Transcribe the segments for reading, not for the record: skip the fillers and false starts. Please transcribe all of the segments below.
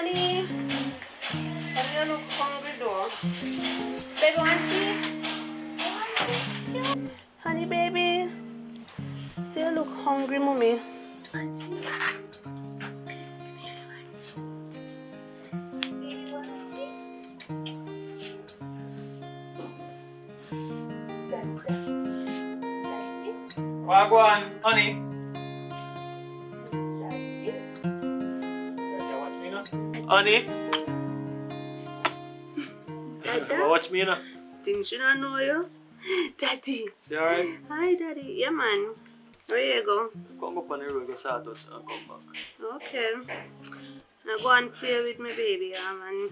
Honey, you look hungry though. Baby, want tea? Honey, baby. See, you look hungry, mommy. Wagwan, honey. Honey. Watch me, you know. Think she don't know you? Daddy. See, alright? Hi, Daddy. Yeah, man. Where you go? Come up on the road, get started and come back. Okay. Now go and play with my baby, yeah, man.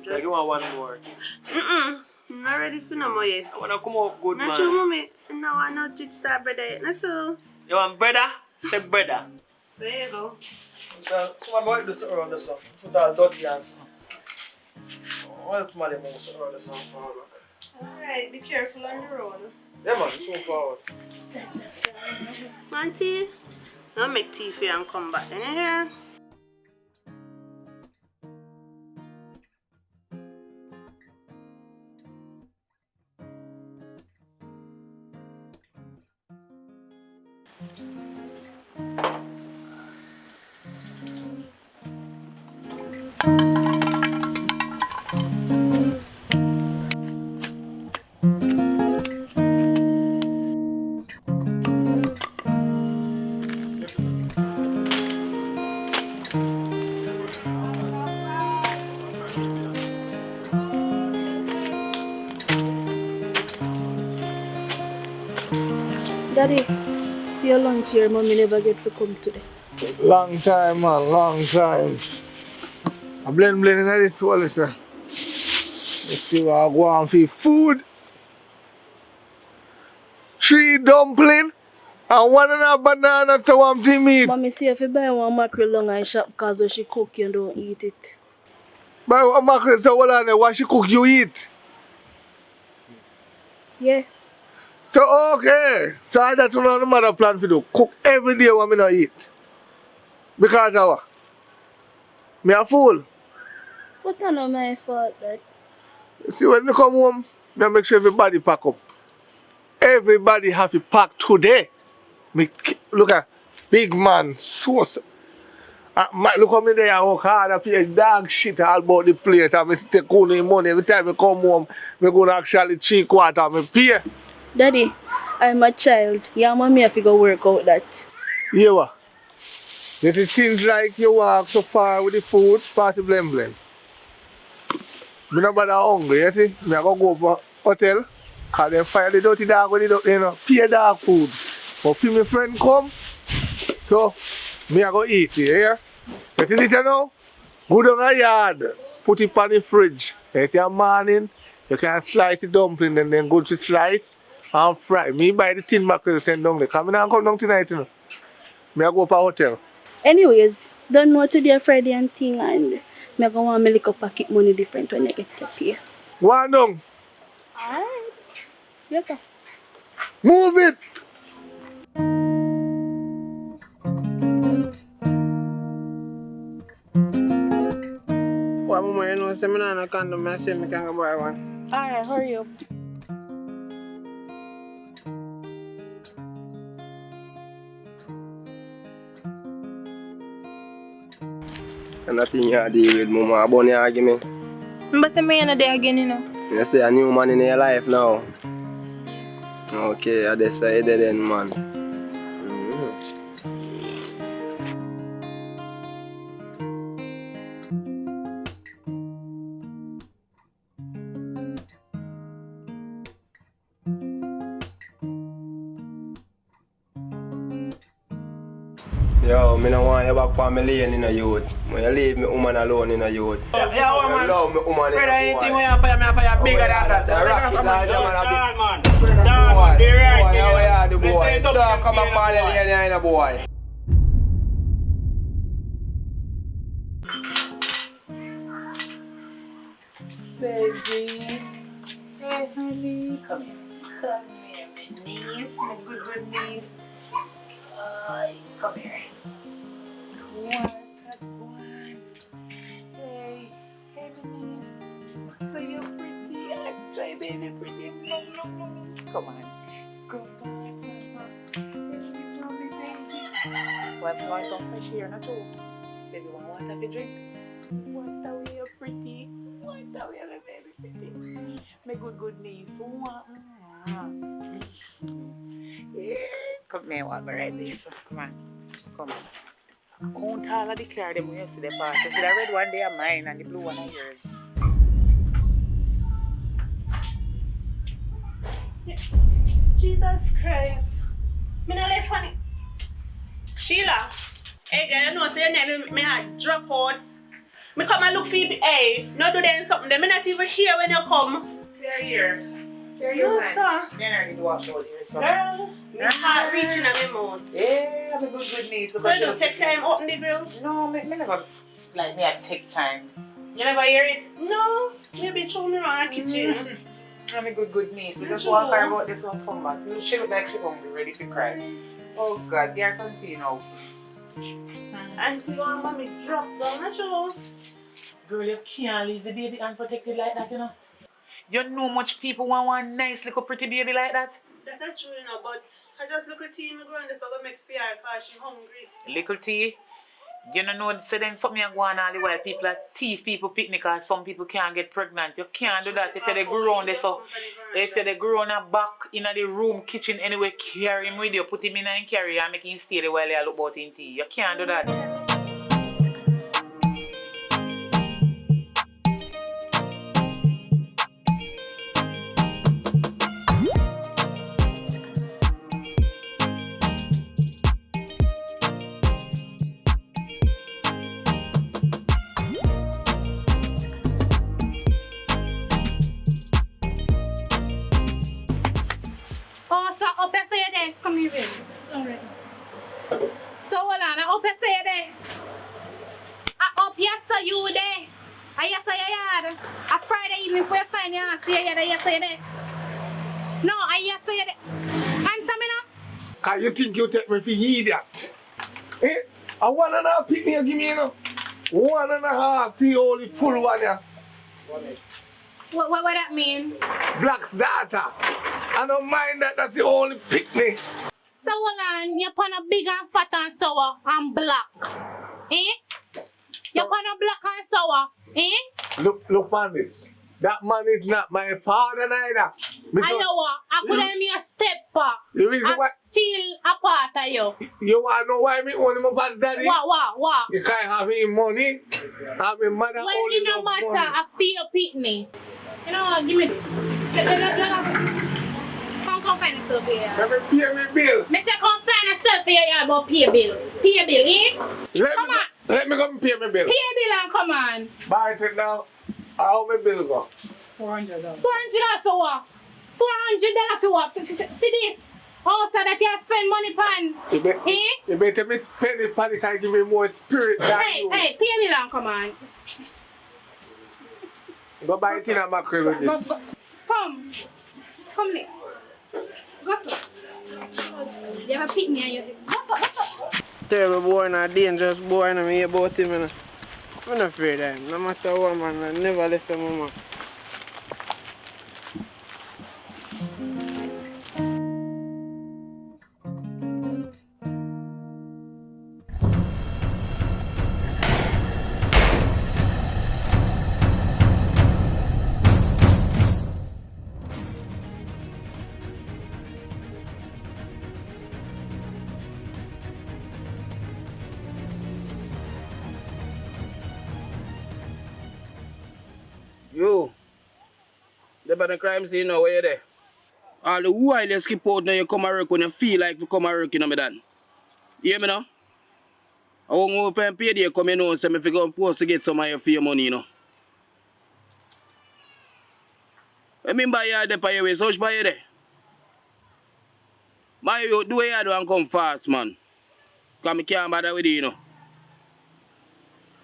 Just... Like you want one more? I'm not ready for no more yet. I wanna come up good, not man. True, mommy. No, I not teach that brother yet. Not so. You want brother? Say brother. There you go. So, someone might do something around the stuff. Put that dirty hands. Well, tomorrow I'm going to around the stuff for her. Alright, be careful on the road. Yeah, man, so forward. Auntie, I'll make tea for you and come back. You hear? Daddy, see your lunch here, mommy never get to come today. Long time, man, long time. I blend in this wall, sir. Let's see what I want for food. 3 dumpling and 1.5 banana so I'm to meat. Mommy see if you buy one mackerel long and shop because when she cook you don't eat it. Buy one mackerel so what she cook you eat? Yeah. So okay. So I don't know no matter plan for do. Cook every day when I not eat. Because of what? Me a fool. What I know my fault, Dad? See when I come home, I make sure everybody pack up. Everybody have to pack today. Look at big man, sauce. Look how me there, I work hard, I pay dog shit all about the place. I take all the money. Every time I come home, I go to actually 3/4, I pay. Daddy, I'm a child. Yeah, mommy have to go work out that. Yeah, what? It seems like you walk so far with the food, pass the blame. I'm not bother hungry, you see? I go to hotel, because they fire the dirty dog with the pay dog food. But if my friend come, so me I go eat it, yeah? You see this now? Go down the yard, put it on the fridge. You see a morning, you can slice the dumpling and then go to slice and fry. Me buy the tin mackerel send down there, because I don't come down tonight, you know. Me I go to a hotel. Anyways, don't know today Friday and thing and me go want me little pocket money different when I get to pay. One down. Alright. Yeah. Move it! What mama, you know, say me not no condom, I say me can go buy one. Alright, hurry up. And nothing you deal with, mama, about the argument. But say me in a day again, you know. You say a new man in your life now. Okay, I decided then, man. Yo, I don't want you back for me lane in a youth. When you leave me woman alone in a youth. Yeah, woman. I love me woman in Brother, a anything boy. when you fire, me I fire bigger than that. The rocket larger man a big. man. Boy, Be right, boy, how yeah. you the boy? Let's stay Don't come up up on the here, lane in a boy. Baby. Hey, honey. Come here. Come here, my niece. My good niece. Come here. One. baby, pretty. Come on. Come on. Mommy, baby. Well, I'm going some fresh here, not true. Baby, want water to drink? Water, we are pretty. Water, we are baby, pretty. My good niece. Yeah. Come here, walk right there, so come on. Come on. Count all of the car them when you see the pass. You see the red one they are mine and the blue one are yours. Jesus Christ. Me not left funny. Sheila. Hey girl, you know say your name me had drop out. Me come and look for you. Hey, no do then something. Me not even here when you come. See her here. See her here. No, sir. Then I need to watch out here, sir. Girl, my heart reaching at my mouth. Yeah, I'm a good niece. So you don't take time open the grill? No, me never like me I take time. You never hear it? No. Maybe throw me around the kitchen. I'm a good niece. We just walk her about this one come back. She look like she hungry, ready to cry. Oh God, there's something now. Auntie want mommy drop down, not sure. Girl, you can't leave the baby unprotected like that, you know. You know much people want one nice little pretty baby like that? That's true, you know, but I just look at tea, me go and this will make fear because she's hungry. Little tea? You know, say then something going on all the while. People are thief people picnic because some people can't get pregnant. You can't do that if you're the grown there. So if you're the grown up back in the room, kitchen, anyway, carry him with you, put him in and carry and make him stay there while you look about in tea. You can't do that. Oh, so up here say there. Come here, baby. Alright. So hold on, I up here say there. I up here so you there. I yes say you yard. A Friday evening for you find you see you there, yes say there. No, I yes say there. Answer me now. Can you think you take me for idiot? Eh? A 1.5 pick me, give me, you know. 1.5, see only full one, yeah. What that mean? Black's daughter. I don't mind that, that's the only pick me. So hold on, you're on a big and fat and sour and black. Eh? You're on a black and sour. Eh? Look man this. That man is not my father neither. I know what? I couldn't be a stepper. The reason why Still a part of you. You want to know why me own him about daddy? What? You can't have him money. Have him mother well, only it no matter, money. I feel pitney. You know what? Give me this. Come find yourself here. Let me pay me bill. Me say come find yourself here about pay bill. Pay bill, eh? Let me come pay me bill. Pay bill and come on. Buy it now. How my bill go? $400. $400 for what? $400 for what? For this? Oh, so that you spend money pan. You better me spend it pan, it can give me more spirit than you. Hey, pay me long, come on. Go buy it in a mackerel with this. Come there. Go so. You have a picnic and you go so. Terrible boy and a dangerous boy and I hear about him. I'm not afraid of him. No matter what, man, I never left him, mama. Yo, the bad crime scene now, where you there? All the while you skip out now you come and work when you feel like you come and work, you know me done. You hear me now? I won't open pay day come in now so if you go post to get some of your free money, you know. I mean by you there for your way, so much by you there. My you do what you do and come fast, man. Because I can't bother with you, you know.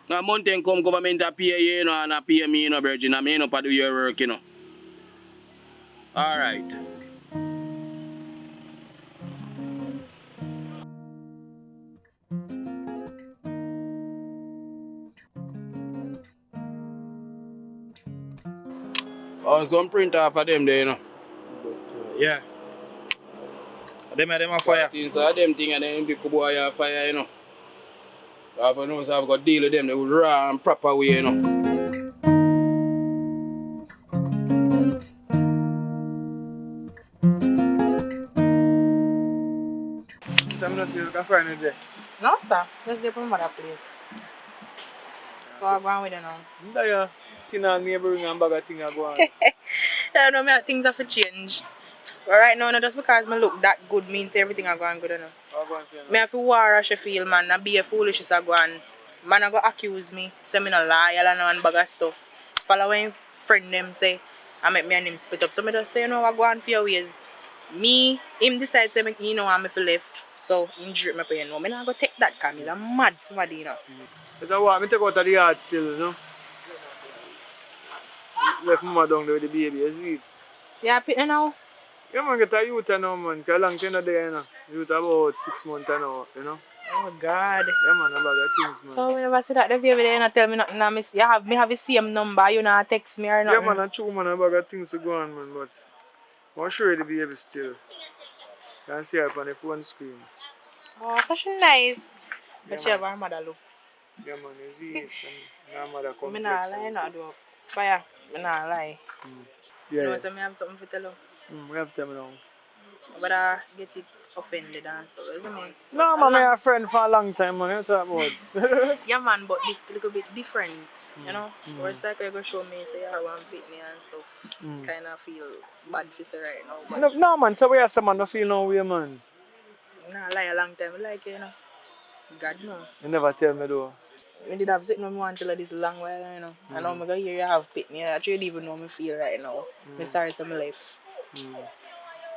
Now mountain come government a pay you, you know, and a pay me, you know, Virgin, and me, you know, to do your work, you know. Alright. Or some print off of them there, you know. Yeah. Them are fire. So them thing and then big boy are fire, you know. I know so I've got to deal with them the raw and proper way, you know. I'm not sure you can find it there. No, sir. Just the from other place. So I'm going with you now. There, Tina neighboring and bag of thing are going. I know me things have to change. But right now, not just because me look that good means everything are going good enough. Me have to war as you feel, man. I be a foolish is a go on. Man I go accuse me, say me no liar and one bag of stuff. Following friend them say, I make me and him split up. So me just say, you know, I go on for your ways. Me, him decide say me, you know, I'm for left. So him drip me for you know. Me not go take that cause he's a mad somebody, you know. But I want me take out of the yard still, you know. Left mama down there with the baby, you see it? Yeah, pick now. Yeah, man, get a youth now, man. Because a long time there, you know. Youth about 6 months now, you know. Oh God. Yeah, man, a bag of things, man. So whenever I see that the baby there and tell me nothing, I miss you have the same number, you know, text me or nothing. Yeah, man, that's true, man. A bag of things to go on, man. But I'm sure the baby still. You can see her on the phone screen. Oh, such nice. But Yeah, she have man. her mother looks. Yeah, man, you see it. And her mother I complex. not lie, not do fire. I not lie. Yeah, You know, yeah. so I have something to tell you. We have to tell me now. But I get it offended and stuff, isn't it? No, man, I'm a friend for a long time, man. You talk about. Yeah, man, but this a little bit different, you know? Where it's like you're going to show me, say, I want to beat me and stuff. Kind of feel bad for say right now. But No, man, so we are someone don't feel no way, man. I lie a long time, I like it, you know? God, no. You never tell me though. I did have sitting on me until this long while, you know. I know I'm going to hear you have picked me. I actually even know me feel right now. I'm sorry for my life.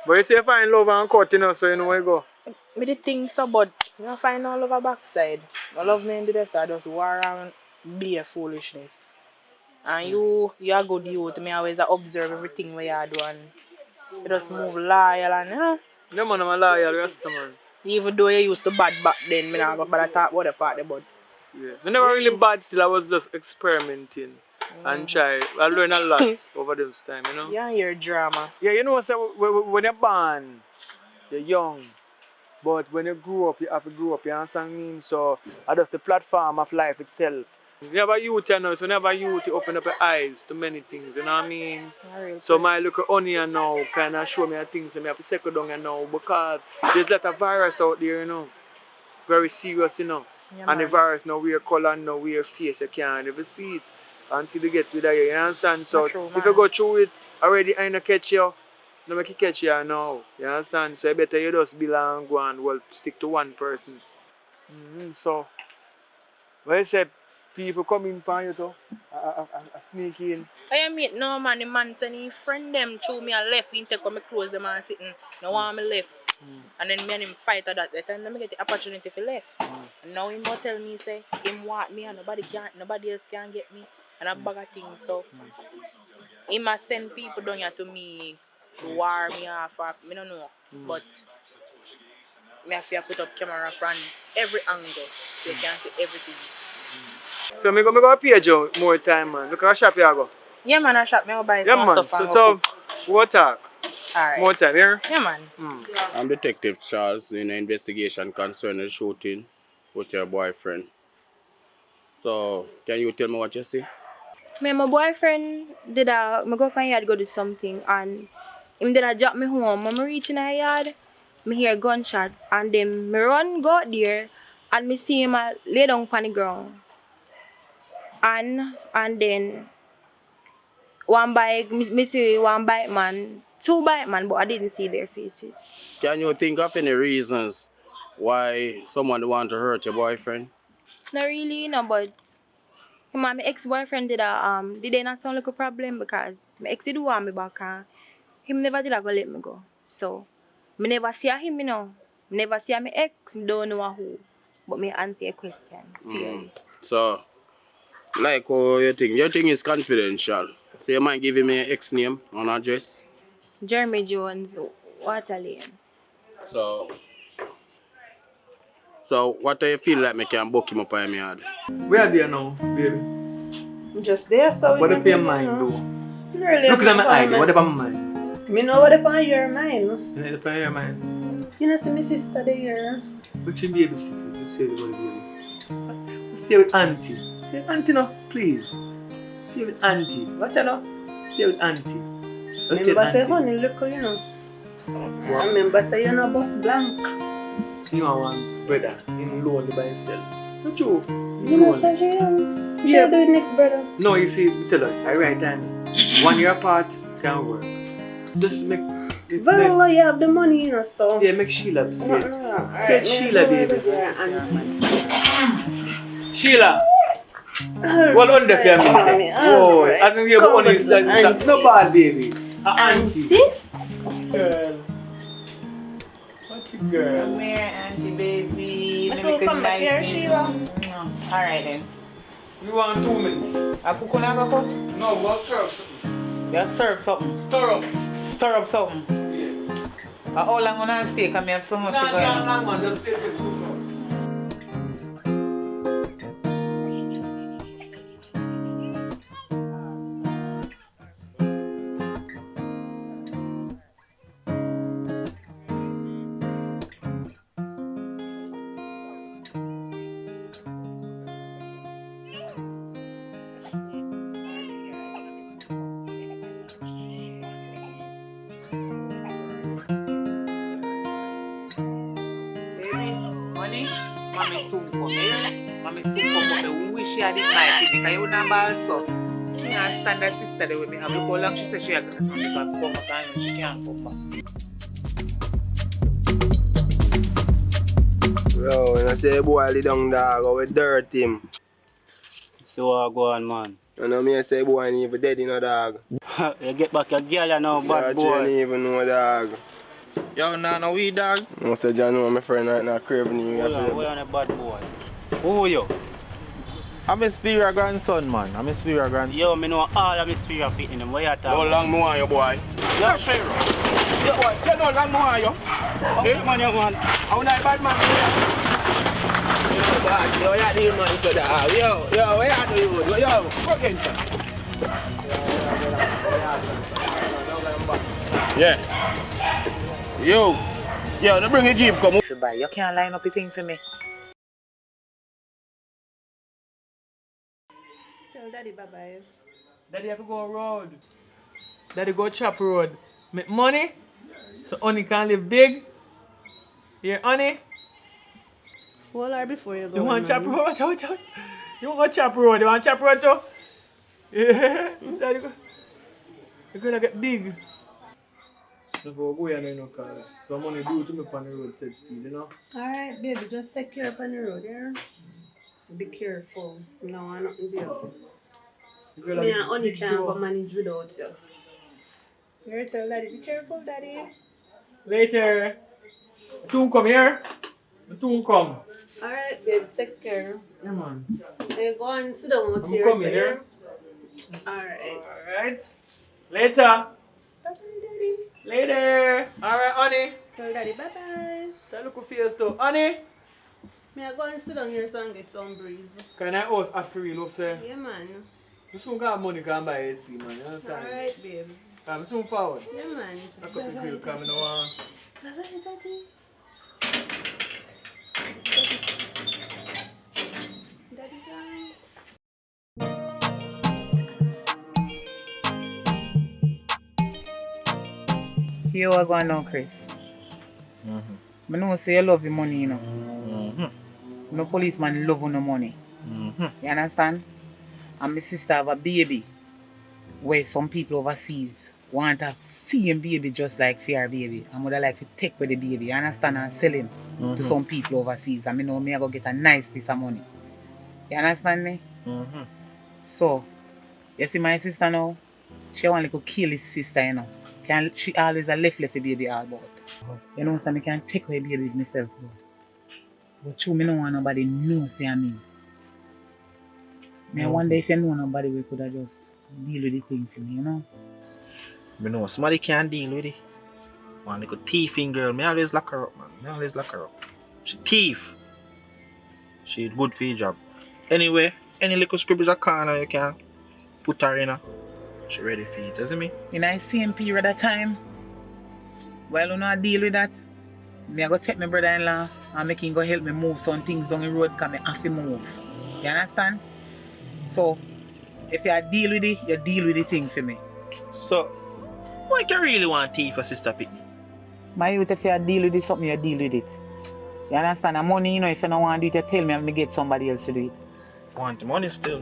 But you say you find love and cut, you know, so you know where you go. I did think so, but you know, find all over backside. I love me in the so I just war around be a foolishness. And you are good youth. Me always observe everything where you do and you just move loyal and you know. No, man, I'm a loyal rasta, man. Even though you used to bad back then, me not go bad talk about the part but Yeah. I never really bad still, I was just experimenting and try. I learned a lot over this time, you know. yeah, your drama. Yeah, you know, so when you're born, you're young. But when you grow up, you have to grow up, you understand what I mean? So that's the platform of life itself. You have a youth, you know, so whenever youth, you open up your eyes to many things, you know what I mean? So my little onion now kind of show me things and I have to settle down now because there's a lot of virus out there, you know. Very serious, you know. Yeah, and the man. virus now wear color, now wear face, you can't even see it until you get rid of it, you understand? So True, if you go through it already, I don't catch you. No make it catch you now. You understand? So you better you just belong go and well stick to one person. So when I say people come in for you too, I sneak in. I mean, no man, the man said he friend them through me and left, he take out me clothes them and sitting, no want me left. And then me and him fight at that time, then I get the opportunity for left. And now him go tell me say him want me and nobody else can get me and a bag of things. So he must send people down here to me to war me off or me don't know. But me have to put up camera from every angle so you can see everything. So I go page you more time, man. Look at the shop you go. Yeah man, I shop me go buy Yeah, some man. stuff and So we'll talk. alright. More time, yeah? Yeah man. I'm Detective Charles in an investigation concerning the shooting with your boyfriend. So, can you tell me what you see? Me, my boyfriend did me go up my yard go do something and him did drop me home. When I reach in the yard, me hear gunshots and then me run go out there and me see him lay down on the ground. And then one bike, me see one bike man, two bike man, but I didn't see their faces. Can you think of any reasons why someone want to hurt your boyfriend? Not really, no, but him and my ex-boyfriend did not sound like a problem because my ex did want me back and him never did go let me go. So me never see him, you know. Never see my ex, me don't know who. But me answer your question. Fairly. So, like how you think? Your thing is confidential. So you mind giving me an ex name and address? Jeremy Jones, Water Lane. So what do you feel like me can book him up on my yard? Where are they now, baby? Just there, so What it if your may be, mind you know. do? Really, Look at my eye, man. what about my mind? Me know what upon your mind. You know, the your mind. You know, see my sister there. But you babysitting, you stay with the baby. Stay with auntie. Stay with auntie now, please. Stay with auntie. Watch out now. Stay with auntie. Let's stay with Remember say auntie. honey, look, you know. What? I remember say you know boss blank. You know one brother, in lonely by himself. Not you. You know say she Yeah. do it next brother. No, you see, tell her, I write time. 1 year apart, can work. Just make it Very make, well, you have the money, you know, so. yeah, make Sheila. No, Yeah. no. Say Sheila, baby. Sheila. Well, on the family. Oh, as in your money is no bad, baby. Auntie. Girl. What you girl? Come here, auntie baby. So Let me come back here, nice Sheila. Alright then. You want 2 minutes? I cook on a cook? No, go stir up something. You serve something. Stir up. Stir up something. Yeah. How long gonna stay? Come here, so much to go. No, man, just stay with me. Honey, mommy soon come here. Mommy soon come home. I wish she had it my thing because you number also. She can't stand her sister there with me. Have look how long she said she had to come back and she can't come back. Yo, when I say boy lay down dog, I will dirt him. So what go on, man? You know me I say boy ain't even dead in a dog. You get back your girl now, bad You boy. ain't even know dog. Yo, nah, no we dog. I say John know my friend right now craving you. Hold on, a bad boy. Who are you? I'm a Sphere grandson, man. I'm a Sphere grandson. Yo, me know all of my Sphere fit in them. What you talking How long more you, boy? Yeah, Sphere. Yo, boy, you know how long more you? Hey, man, you man. How not bad man? Yo, boss, yo, you do man so dog. Yo, what you do? Yo, Go again, sir. Yeah. Yo, they bring a jeep come. You can't line up a thing for me. Tell daddy bye bye. Daddy have to go road. Daddy go chop road. Make money. So honey can live big. Yeah, honey. Hold her before you go. You want chop man. road? You want chop road? You want chop road too? Yeah. Daddy go. You're gonna get big. If I go here, you know, cause some money do to me on the road set speed, you know. Alright, baby, just take care up on the road, yeah? Be careful. No, I'm not there. You gotta Me be and honey big can't though. go manage without you. You tell daddy, be careful, daddy. Later. Soon come here. Soon come. Alright, babe, take care. Yeah, man. You go and sit down with I'm your coming here. Alright. Alright. Later. Bye-bye, daddy. Later. Alright, honey. Tell daddy bye-bye. Tell look who feels too. Honey. May I go and sit down here so and get some breeze? Can I house a free love, sir? Yeah, man. You soon got money can buy AC, man. You understand? Alright, babe. I'm soon forward. Yeah, man. I cut the grill coming on. Bye-bye, daddy. Daddy, bye. You are going now, Chris. I know say you love your money, you know. No policeman love no money. You understand? And my sister have a baby where some people overseas want to see him baby just like fair baby. And would like to take with the baby, you understand, and sell him to some people overseas. And I know me I go get a nice piece of money. You understand me? So, you see my sister now, she want to kill his sister, you know. She always a left baby all about. You know, so I can take away baby with myself. But true, me don't want nobody know say I mean. I wonder if you know nobody we could have just deal with the thing for me, you know? Me know somebody can't deal with it. One little thieving girl, me always lock her up, man. Me always lock her up. She thief. She good for your job. Anyway, any little scribbles a corner you can put her in her. She ready for it, doesn't me? In a same period of time, while you not deal with that, me I go take my brother-in-law and make him go help me move some things down the road because I have to move. You understand? So, if you deal with it, you deal with the thing for me. So, why you really want tea for Sister Pitney? My youth, if you deal with it, something you deal with it. You understand? The money, you know, if you don't want to do it, you tell me and me get somebody else to do it. Want the money still?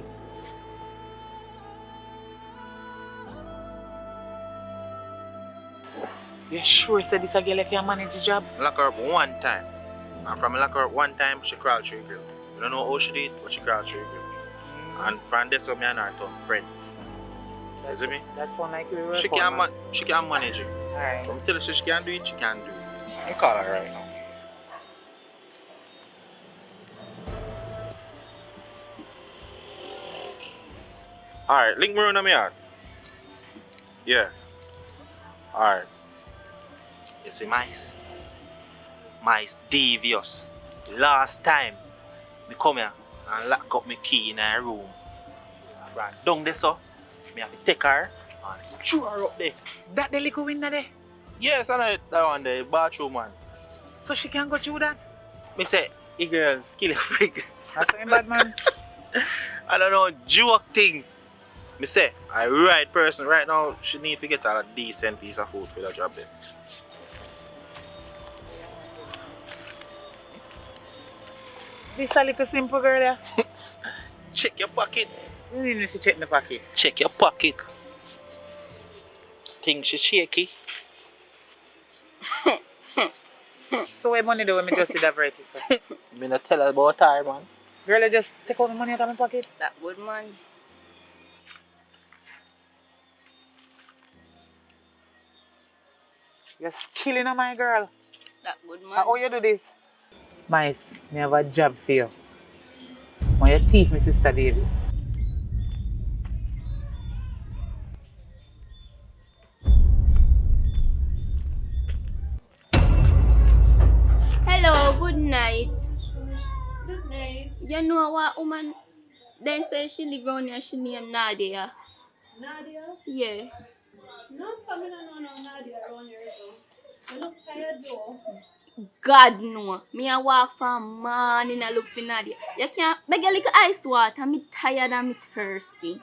You sure said this a girl if you manage the job? Lock her up one time. And from lock her up one time, she crawled through the grill. You don't know how she did, but she crawled through the grill. And from there, so me and her turn friends. You see me? That's one like we work She can manage it. Alright. From tell her she can do it, she can do it. I call her right now. Alright, link me around me yard. Yeah. Alright. You see mice? Mice devious. Last time me come here and lock up my key in her room. Right down there so, me have to take her and throw her up there. That the little window there? Yes, I know that one the bathroom man. So she can go through that? Me say, the girl skill freak. That's a bad man. I don't know, joke thing. Me say, a right person right now, she need to get a decent piece of food for the job there. This a little simple girl there. Check your pocket. You need me to check my pocket. Check your pocket. Think she shaky. So what money do when me just see that variety, sir? Me not tell her about her, man. Girl, I just take out the money out of my pocket. That good man. You're killing her, my girl. That good man. How you do this? Mice, me have a job for you. When you thief my sister baby. Hello, good night. Good night. You know what woman they say she live around here, she named Nadia. Nadia? Yeah. No, I don't know Nadia around here, so. You look tired though. God no. Me a walk from morning I look for Nadia. You can't beg a little ice water. Me tired and me thirsty.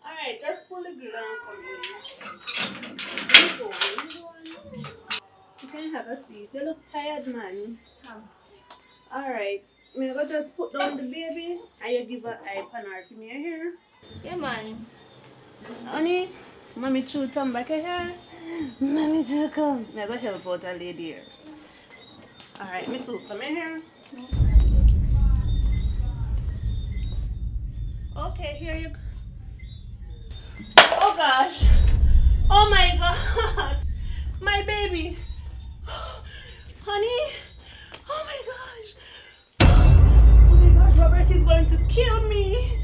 Alright, just pull the grill and come in. You go on. You can have a seat. You look tired, man. Thanks. Alright. Me go just put down the baby and you give her eye pan her to me here. Yeah man. Honey, mommy chew come back here. Mommy chew come. Me go help out a lady here. Alright, Miss Sue, come in here. Okay, here you go. Oh gosh. Oh my god. My baby. Honey. Oh my gosh. Oh my gosh, Robert is going to kill me.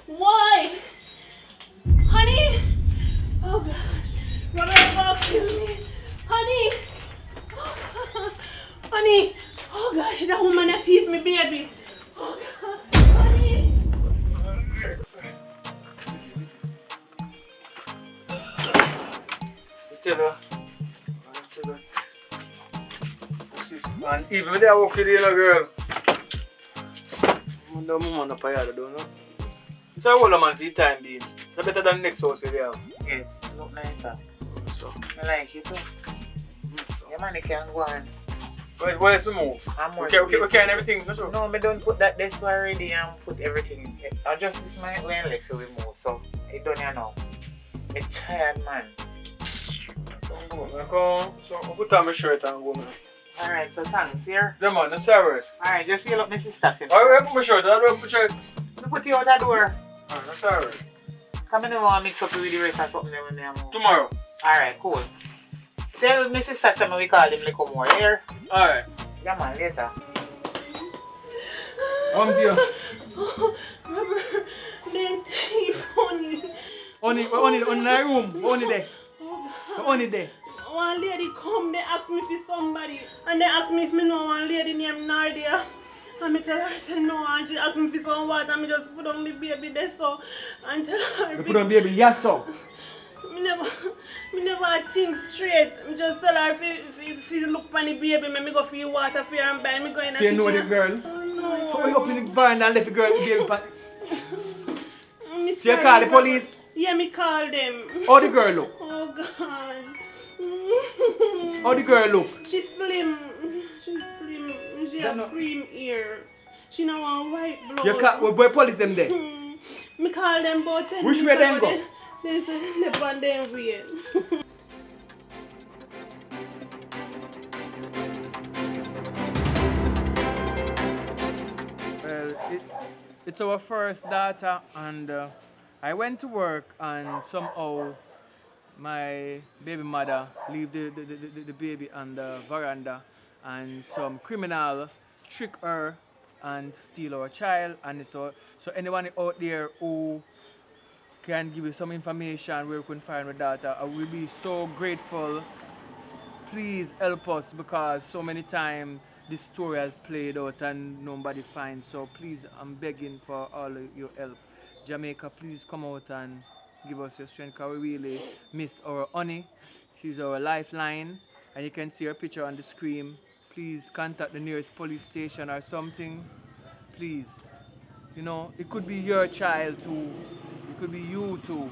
Why? Honey. Oh gosh. Robert is going to kill me. Honey. Honey. Oh gosh, that woman that thief me baby. Oh god. Honey. Tell her. And even when they are walking in a girl. No mama no payada don't know. So I want a man for the time being. So better than next house we have. Yes, look nicer. So I like it too. Your money can go on. where else we move? We can everything, no sure. No, me don't put that this already and put everything. I just this my when left we move, so it don't you know. Me tired man. So I put on my shirt and go man. Alright, so thanks here. Yeah man, that's alright. Alright, just seal up my sister for me. Alright, put my shirt, I'll put my shirt. Me put you out that door. Alright, that's alright. Come in and mix up with the rest or something when I move. Tomorrow. Alright, cool. Tell my sister something we call him little more here. Alright. Yeah man, later. Come here. Robert, they thief honey. Only in the room, only there. Only there. One lady come, they ask me for somebody, and they ask me if me know one lady named Nadia. And I tell her, I said no, and she asked me for some water, and I just put on the baby there so, and tell her. You put on baby, yes so. Me never think straight. Me just tell her if you look for the baby, me go for you water for her and buy me go in the So you kitchen. know the girl? Oh, no. So we up in the barn and left the girl with the baby pan. Me So you sorry, call the Robert. police? Yeah, me call them. How the girl look? Oh God. How the girl look? She's slim. She's slim. She That have no- cream ear. She know one white blood. You call, where police them there? Me call them both. Which way them go? They say they on them way. Well, it's our first daughter, and I went to work, and somehow my baby mother leave the baby on the veranda, and some criminal trick her and steal our child. And so anyone out there who can give you some information where you can find our daughter, I will be so grateful. Please help us, because so many times this story has played out and nobody finds. So please, I'm begging for all of your help. Jamaica, please come out and give us your strength, because we really miss our honey. She's our lifeline, and you can see her picture on the screen. Please contact the nearest police station or something. Please. You know, it could be your child too. It could be you too.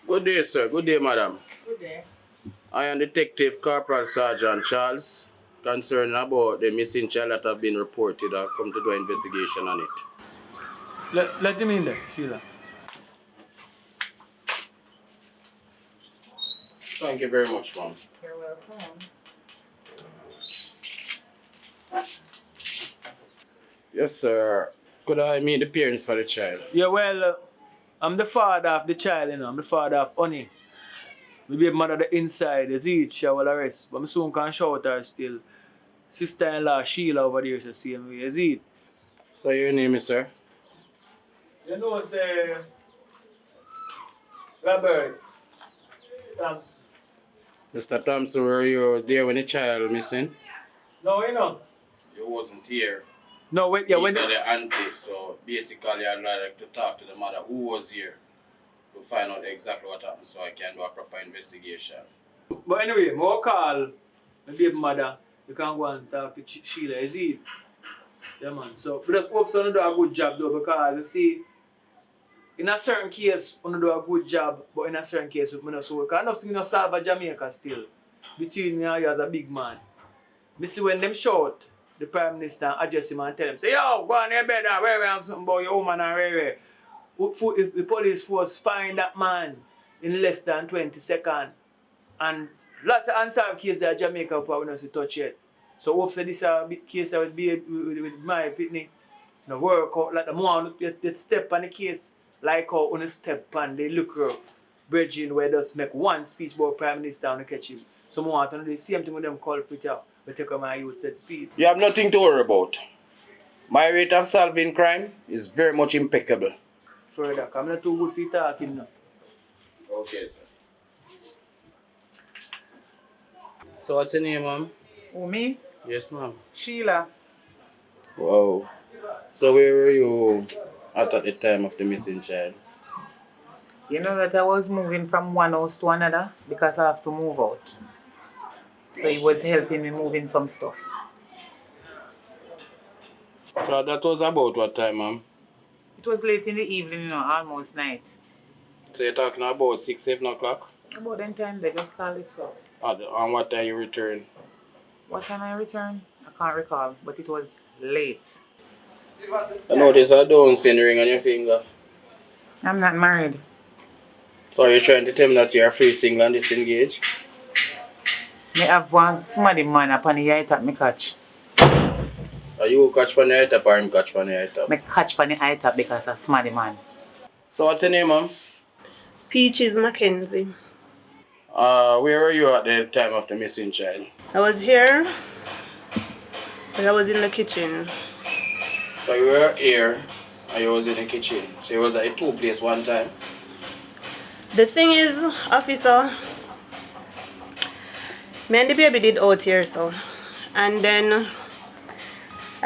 Good day, sir. Good day, madam. Good day. I am Detective Corporal Sergeant Charles, concerning about the missing child that have been reported. I've come to do an investigation on it. Let him in there, Sheila. Thank you very much, ma'am. You're welcome. Yes, sir. Could I meet the parents for the child? Yeah, well, I'm the father of the child, you know. I'm the father of Honey. My baby mother the inside, you see it, she will arrest. But I soon can shout her still. Sister-in-law Sheila over there, she see me, you see it. So your name is, sir? You know, say, Robert Thompson. Mr. Thompson, were you there when the child missing? No, you know. You wasn't here. No, wait, yeah, when the auntie, so basically I'd like to talk to the mother who was here to find out exactly what happened so I can do a proper investigation. But anyway, more call my baby mother. You can go and talk to Sheila, you see it? Yeah, man. So, we just hope someone do a good job though, because you see, in a certain case, we do a good job, but in a certain case, we not so. Because enough things not solve in Jamaica still. Between me and you as a big man. Me see when them shout, the Prime Minister address him and tell him, say, yo, go on your bed and where have something about your woman and where. If the police force find that man in less than 20 seconds, and lots of unsolved cases that Jamaica probably not touch yet. So hope say this case with my pitney, no work out like the more you step on the case, like how on a step on the look Virgin where just make one speech about Prime Minister and catch him. So more want to do the same thing with them culprit out. We take my youth said speed. You have nothing to worry about. My rate of solving crime is very much impeccable. Further, I'm not too good for talking now. Okay, sir. So what's your name, ma'am? Who, me? Yes, ma'am. Sheila. Wow. So where were you at the time of the missing child? You know that I was moving from one house to another because I have to move out. So he was helping me moving some stuff. So that was about what time, ma'am? It was late in the evening, you know, almost night. So you're talking about 6, 7 o'clock? About that time, they just called it so. And what time you return? What time I returned? I can't recall, but it was late. I notice a dancing ring on your finger. I'm not married. So you're trying to tell me that you're free, single and disengaged? Me have one somebody man upon the eye top me catch. Are you catch on the eye top or him catch on the eye top? Me catch on the eye top because I'm somebody man. So what's your name, ma'am? Peaches Mackenzie. Where were you at the time of the missing child? I was here, but I was in the kitchen. So you were here and you was in the kitchen. So you was at a 2 place one time? The thing is, officer, me and the baby did out here, so. And then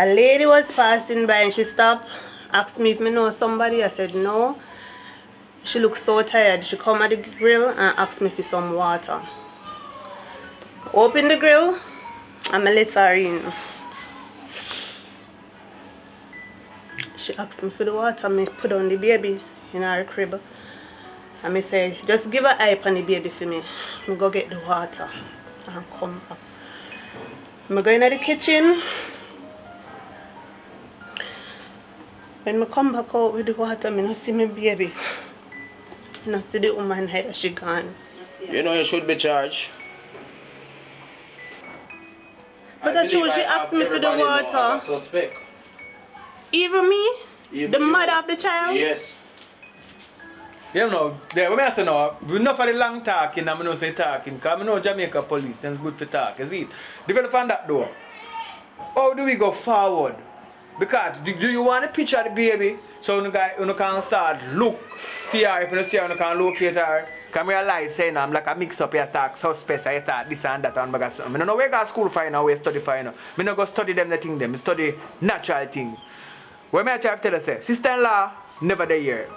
A lady was passing by and she stopped, asked me if I know somebody. I said no. She looked so tired. She come at the grill and asked me for some water. Open the grill and I let her in. She asked me for the water. I put on the baby in her crib. And I say, just give her eye on the baby for me. I go get the water and come back. I go in the kitchen. When I come back out with the water, I don't see my baby. I don't see the woman head, she gone. You know you should be charged. But I chose she asked me for the water. Suspect. Even me? Even the you. mother of the child? Yes. You know, there, what I say now, we know for the long talking, and I know say talking, because I know Jamaica police, then it's good for talk, you see it? Develop on that door. How do we go forward? Because do you want a picture of the baby so you can start look, see her, if you see her, you can locate her? Can realize saying I'm like a mix up, you talk suspects, you talk this and that and bag something. I don't know where you go to school for now, where you study for now. I don't go study them the thing them, I study natural thing. When I try to tell you, say, sister-in-law never there here.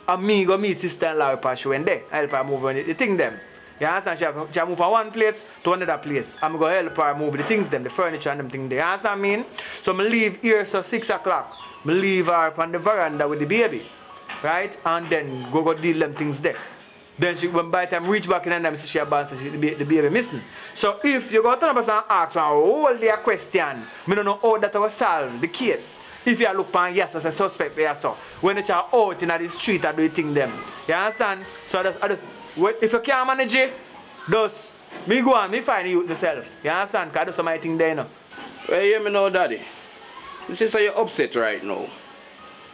And me go meet sister-in-law because she went there. I help her move on the thing them. You understand? She move from one place to another place. I'm going to help her move the things them, the furniture and them things there. You understand what I mean? So I leave here so 6 o'clock. I leave her up on the veranda with the baby. Right? And then go deal them things there. Then she, when by the time reach back in and them, she about so the baby missing. So if you go to the person and ask one whole day a question, I don't know how that will solve the case. If you look on yes as a suspect there so when they are out in the street and do thing them. You understand? So I just if you can't manage it, just me go and me find you myself. You understand? Because I do some of my thing there you know. Well, you hear me now, Daddy. This is how you're upset right now.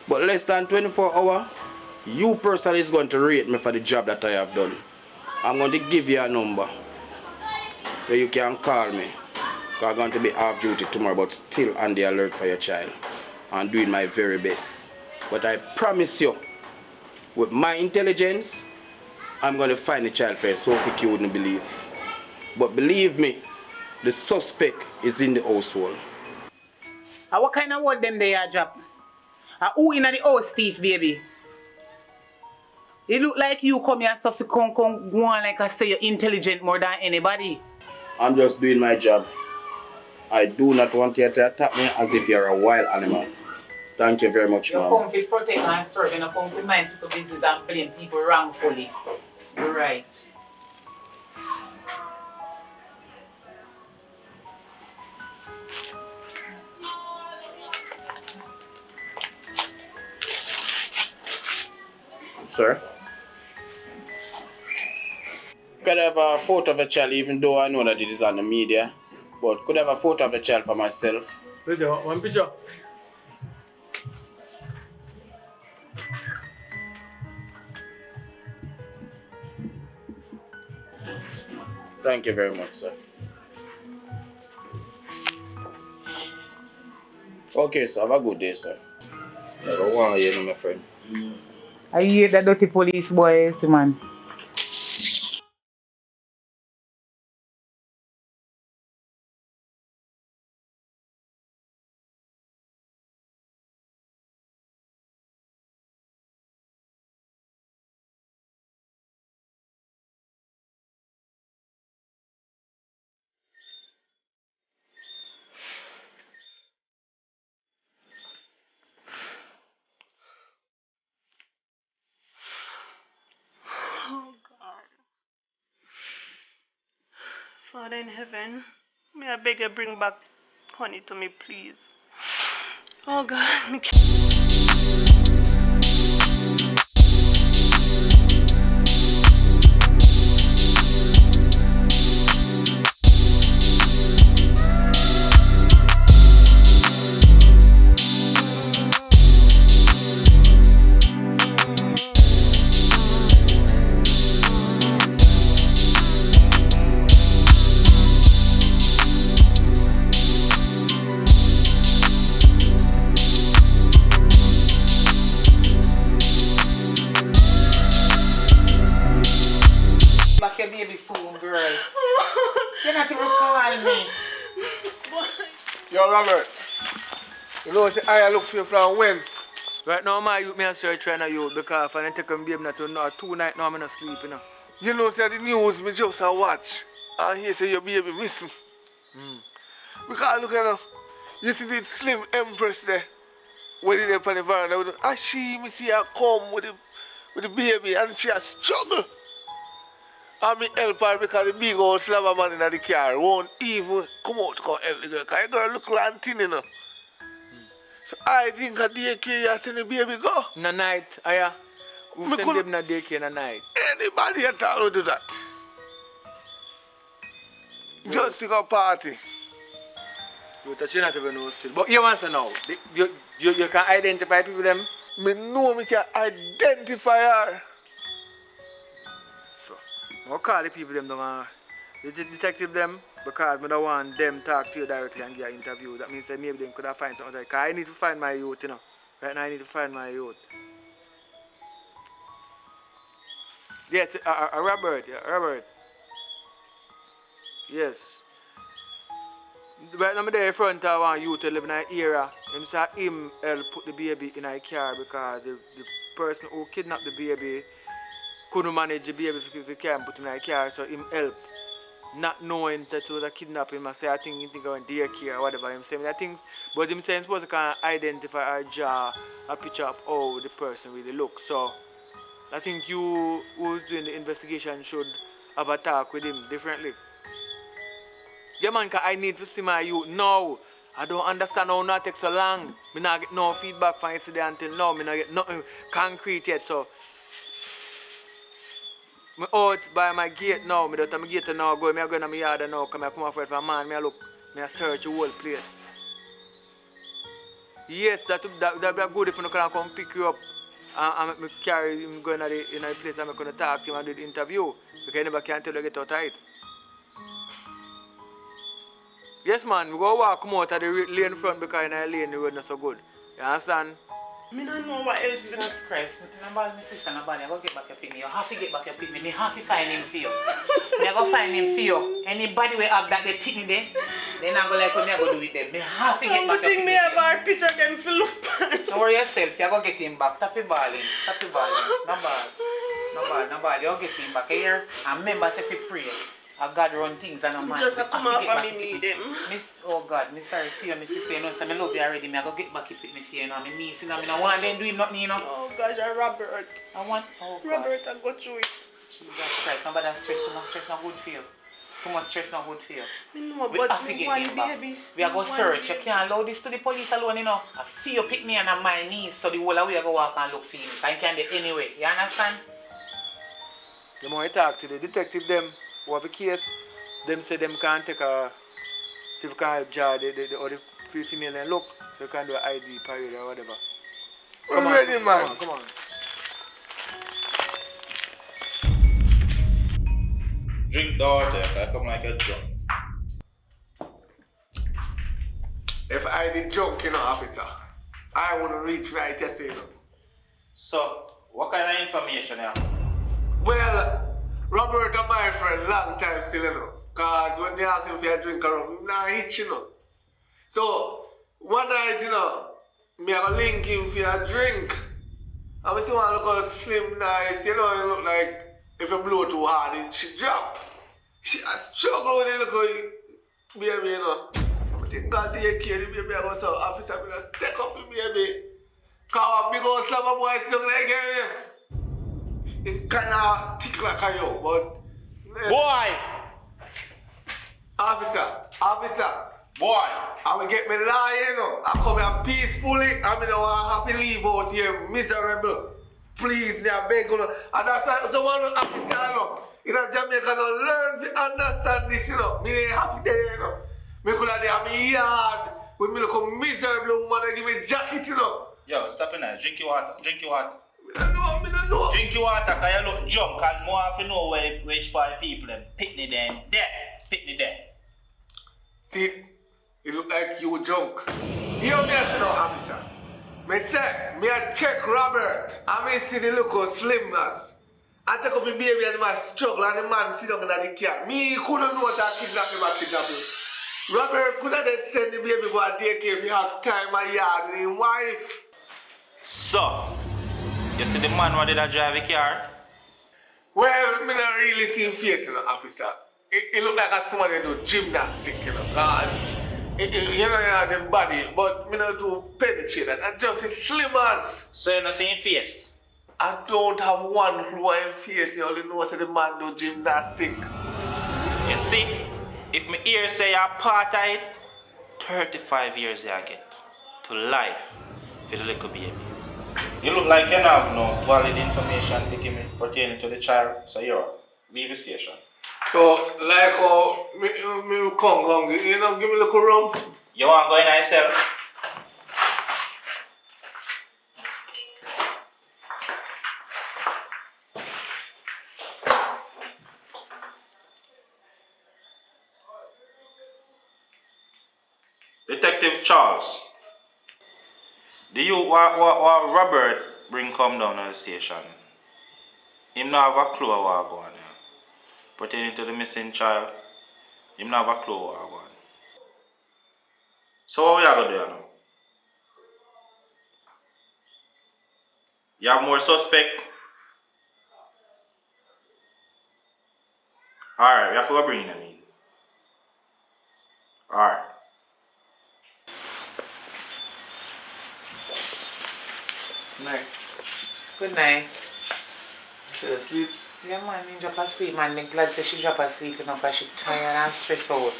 But less than 24 hours, you personally is going to rate me for the job that I have done. I'm going to give you a number so you can call me. Because I'm going to be off duty tomorrow, but still on the alert for your child. I'm doing my very best. But I promise you, with my intelligence, I'm going to find the child first, so quick you wouldn't believe. But believe me, the suspect is in the household. And what kind of word them they are drop? Who in the house thief, baby? It look like you come here so come go on like I say you're intelligent more than anybody. I'm just doing my job. I do not want you to attack me as if you're a wild animal. Thank you very much, ma'am. You come to protect and serve, you come to mind people's business and blame people wrongfully. You're right. Sir? Could I have a photo of a child, even though I know that it is on the media? But could I have a photo of a child for myself? Where's your one picture? Thank you very much, sir. Okay, sir. Have a good day, sir. I don't want to hear my friend. I hate that dirty police boy, man. Oh God. Father in heaven, may I beg you bring back honey to me, please. Oh God, me Back your baby soon, girl. You're not even calling me. Yo, Robert. You know, say I look for you from when? Right now, my youth, me a search right now, youth, because if I take a baby not to know, 2 nights now, I'm not sleep, you know. You know, say the news, me just a watch. And here say your baby missing. Because look at you see the slim empress there. When they up on the veranda, and she, me see her come with the baby, and she a struggle. And me help her because the big old slabber man in the car won't even come out to come help the girl. Because the girl look like thin, you know. So I think at daycare you send the baby go. In the night, aya. Who Me send could- them in the daycare in the night? Anybody at all will do that. Just to go party. You touch you not even know still. But you want to know, you can identify people them? Me know me can identify her. So, I'll call the people them down the detective them because I don't want them talk to you directly and get an interview. That means that maybe they could have find something. Because I need to find my youth, you know. Right now I need to find my youth. Yes, Robert, yeah, Robert. Yes. Right now I'm there in front of one youth to live in an area. Him say him help put the baby in a car because the person who kidnapped the baby couldn't manage the baby if he can't put him in a car, so him help. Not knowing that it was a kidnapping, I say I think he think of daycare or whatever him saying. I think, but him saying supposed to kind of identify or draw a picture of how the person really looks. So I think you who's doing the investigation should have a talk with him differently. Yeah man, cause I need to see my youth now. I don't understand how it takes so long. Me not get no feedback from yesterday until now. Me not get nothing concrete yet. So me out by my gate now. Me don't have my gate now. Me go in my yard now. Come I come off for a man. Me I look. Me I search the whole place. Yes, that be good if you can come pick you up and me carry him go in the place and I'm gonna talk to him and do the interview. Because you never can tell you get out of it. Yes man, we go walk come out of the lane front because in the lane the road not so good. You understand? Me don't know what else is. Jesus Christ, nobody, my sister, nobody, I go get back your picnic. You have to get back your picnic. Me have to find him for you. Me I go find him for you. Anybody will have that they picnic there, they not go like what me I go do with them. Me have to get back your Thing me picnic. have our picture them fill up. Don't worry yourself, you go get him back. Tap your ball in. Tap your ball in. No ball. You get him back here. And remember, say if you pray. God run things and a man. Just a come off and me need them. Miss, oh God, me sorry for you, my sister, you know, so I love you already. Me I go get back with me for you, you know. Me niece, you know, me no want them do him nothing, you know. Oh gosh, Robert. I want, oh God. Robert, I go through it. Jesus Christ, nobody stress, too much stress not good for you. Too much stress not good for you. Me know, We but have to me get want him back. baby. We are going to search. You can't allow this to the police alone, you know. I feel you pick me and my niece, so the whole of we are going to walk and look for him. I can't get anyway, you understand? The more you talk to the detective them who have a case, them say them can't take a, see if you can help jar the other female and look, so you can do an ID parade or whatever. Come on, ready, man. Come on. Drink the water, I come like a drunk. If I did junk, you know, officer, I want to reach right here, you know. So, what kind of information you have? Well, Robert and my friend, long time still, you know. Because when they ask him if he a drink around, him not hit, you know. So, one night, you know, me I go link him for a drink. And we see one look how slim, nice, you know, he look like if you blow too hard, it she drop. She a struggle with it, look how he, baby, you know. I think God take care of the baby, I go so officer, I'm going to step up the baby. Because a big old slabber boy is young like him. It kind of tick like a yo, but... Boy! Officer. Boy! I will get me lie, you know. I come here peacefully, and I don't want to have to leave out here miserable. Please, I beg you. And that's why someone officer, you know. In Jamaica, no learn to understand this, you know. Me ain't have to there, you know. Me could have there in my yard with me look a miserable woman and give me jacket, you know. Yo, stop in there. Drink your water. Me don't know. Drink your water, because you look drunk, because more have to know which part of people them. Picnic them. There. See, it look like you drunk. You know me as no officer. Me say, me a check Robert, and me see the look of slim as. I take up the baby and my struggle and the man sit down in the car. Me couldn't know that kidnap him. Robert could have send the baby go a daycare if you have time and yard with his wife. So, you see the man who did a drive a car? Well, me not really see him face, you know, officer. It look like somebody do gymnastics, you know, cause you know, you have the body, but me not do penetrate that. I just as slim as. So you not see him face? I don't have one clue on him face. You only know that the man do gymnastics. You see, if me ear say you're part of it, 35 years you get to life for the little baby. You look like you don't have no valid information to give me pertaining to the child, so you're leave the station. So, like how me come hungry, you know, give me a little rum. You want to go in yourself? Detective Charles, do you what Robert bring come down to the station? Him not have a clue what going on. Pertaining to the missing child, him not have a clue what going on. So what we are going to do now? You have more suspect? Alright, we have to go bring them in. Alright. Night. Good night. Should I sleep? Yeah, man, me drop asleep, man. I'm glad say she drop asleep, you know, because she tired and stressed out.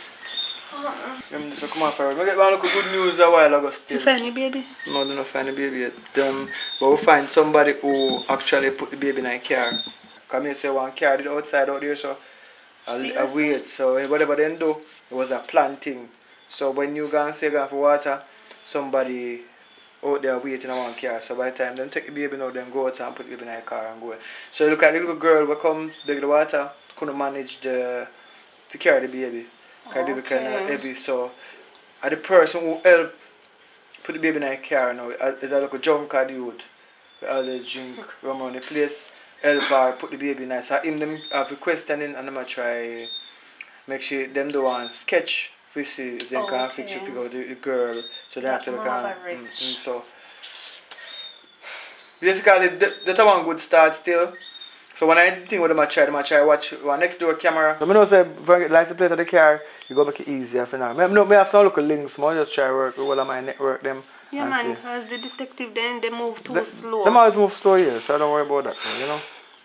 I'm just come on for it. I get one look good news a while ago still. You find the baby? No, they don't find the baby yet. But we find somebody who actually put the baby in a car. Come here, say one car did outside out there, so I wait. So whatever they do, it was a planting. So when you go and say go for water, somebody out there waiting on one car. So by the time they take the baby now, then go out and put the baby in a car and go. So look at the little girl who come dig the water, couldn't manage to carry the baby. Because the baby kind of heavy. So the person who helped put the baby in a car now is a little junker dude. We always drink rum around the place. Help her put the baby in. So them have a questioning and I'm going to try make sure them do one sketch to see if they can figure out the girl. So they actually can. So basically that's one good start still. So when I think what them I try watch one next door camera. I know say if I get license plate of the car, you go make it easier for now. I have some local links, I just try work with all of my network them. Yeah, man, because the detective then they move too slow. Them always move slow here, so I don't worry about that, you know.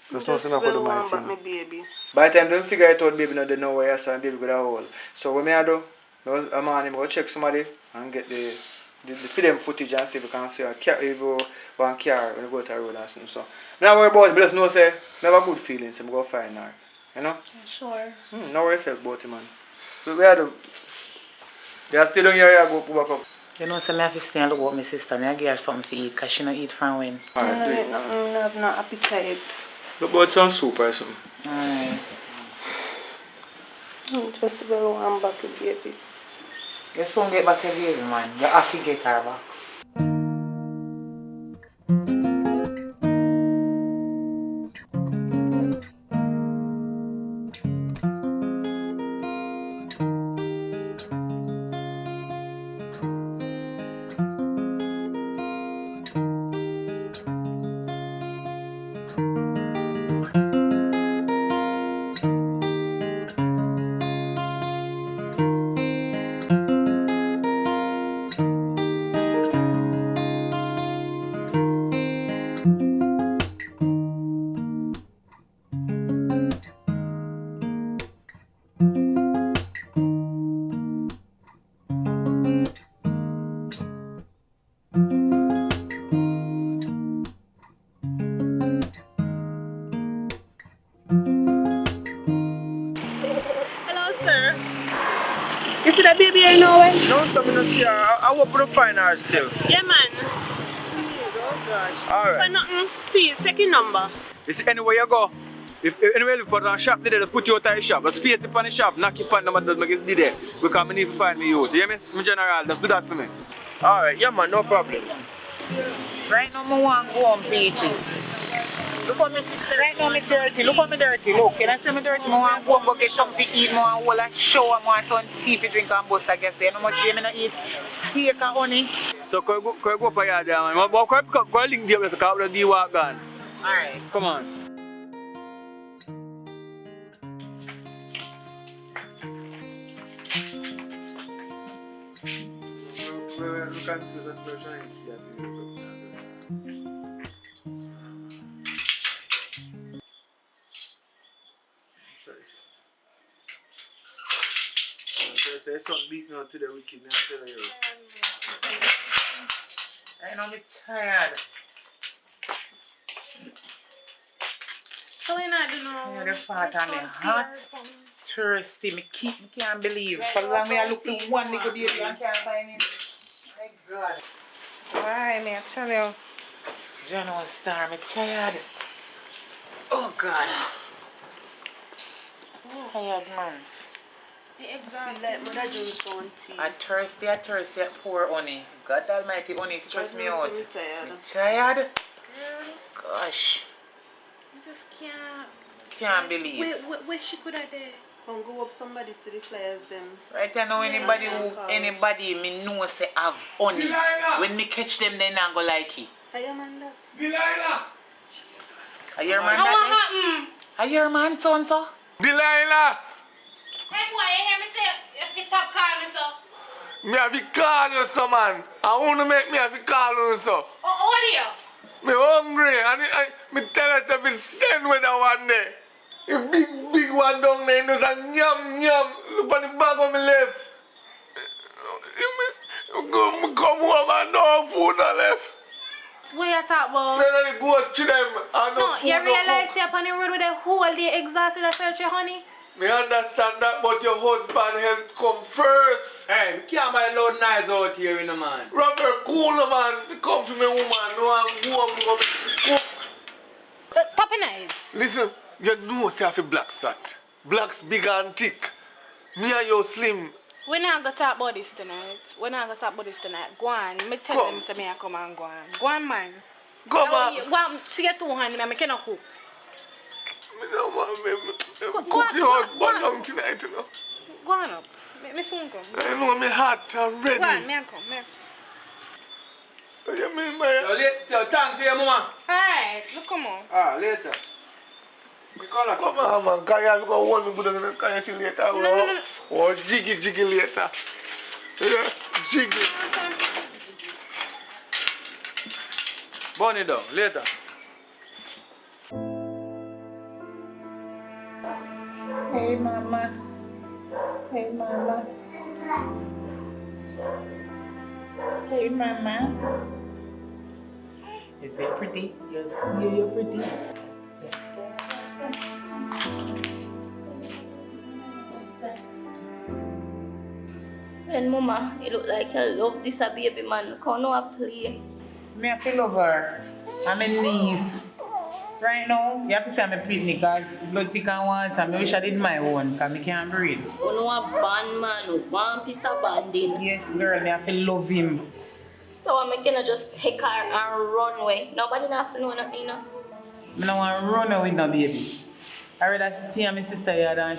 Just don't see nothing to my thing. My baby. By the time they figure it out, baby, no, they know where I saw and baby got a hole. So what I do, I'm on him, go check somebody and get the film footage and see if we can see a car, if one car when we go to the road and something. So I'm not worry about it, but just know say, never good feelings, so I'm going to find her. You know? Yeah, sure. No worry yourself about it, man. So we are do. They are still down here, I go back up. You know, so I have to stay and look at my sister. I give her something to eat because she don't eat from when. I have no appetite. Look about some soup or something. Alright. Just well one back with baby. You soon get back your baby, man. You have to get her back. You see that baby here now? No, sir, I don't see her. I hope to find her still. Yeah, man. Alright. For nothing, please, take your number. You see, anywhere you go, if anywhere you put on a shop today, just put you out of the shop. But space it on the shop, knock your phone number, just make it there. Because I need to find me out. You hear me? My general, just do that for me. Alright, yeah man, no problem. Right now, I want to go on beaches. Look how me, right now me dirty. Look how me dirty. Look, can I say me dirty? I want to go and go get something to eat. I want to hold a shower. I want some tea to drink and bust. I guess. You know how much day I not eat? Steak and honey. So can you go up here, man? But go link the place, because the walk gone. Alright. Come on. Say son beat me to the wicked, I'm telling you. I know I'm tired. So we not do no. Yeah, the fat and me hot, thirsty. Me can't believe. So long me I look for one little baby and can't find him. My God. Alright, me I tell you. John was star. Me tired. Oh God. Tired man. I thirsty, poor honey. God almighty, honey stress me out. Tired. Tired? Gosh. I just can't. Can't believe. Where she could have there? Go up somebody to the flyers them. Right now, anybody me know say have honey. When me catch them, they not go like it. Are you Amanda? Delilah! Are your man What that? happened? Are your man so and so? Delilah! Hey boy, you hear me say if you top call me so? Me have to call you so, man. I want to make me have to call you so. Oh, what are you? Me hungry and me tell us if we send with that one there. A big one down there, there's a yum. Look on the bag of me left. Me come home and no food are left. What you talk about? Then I go to them and no food. You realize you're on the road with the whole day exhausted to search your honey? Me understand that, but your husband health come first. Hey, we can't buy loud noise out here, you know, man. Robert, cool, man. Come to me, woman. No, I'm going to cook. Poppy nice. Listen, you know say I have a black sat. Black's big and thick. Me and you slim. We're not going to talk about this tonight. Go on. Me tell them say me I come and go on. Go on, man. Come on. Go on. See your two hands, I cannot cook. Me don't want me cook your husband down tonight, you know. Go on up. Me soon come. I know me hot and ready. Go on, me come. What do you mean by So, thanks, your mama. Alright, look come on. Ah, later. We call her. Come on, man. Can you have to go hold me good and can you see later? No. Or jiggy later. Yeah, jiggy. Burn it down, later. Hey mama. Hey mama. Hey mama. Is it pretty? You see you're pretty. Then mama, you look like you love this a baby man. Come no a play. Me I feel love her. I'm a niece. Right now, you have to say I'm a pretty because blood thick and want and I wish I did my own because I can't breathe. You know a band man, one piece of banding. Yes, girl, me have to love him. So I'm gonna just take her and run away. Nobody not know nothing, you know. I don't want to run away with no baby. I rather stay at my sister yard and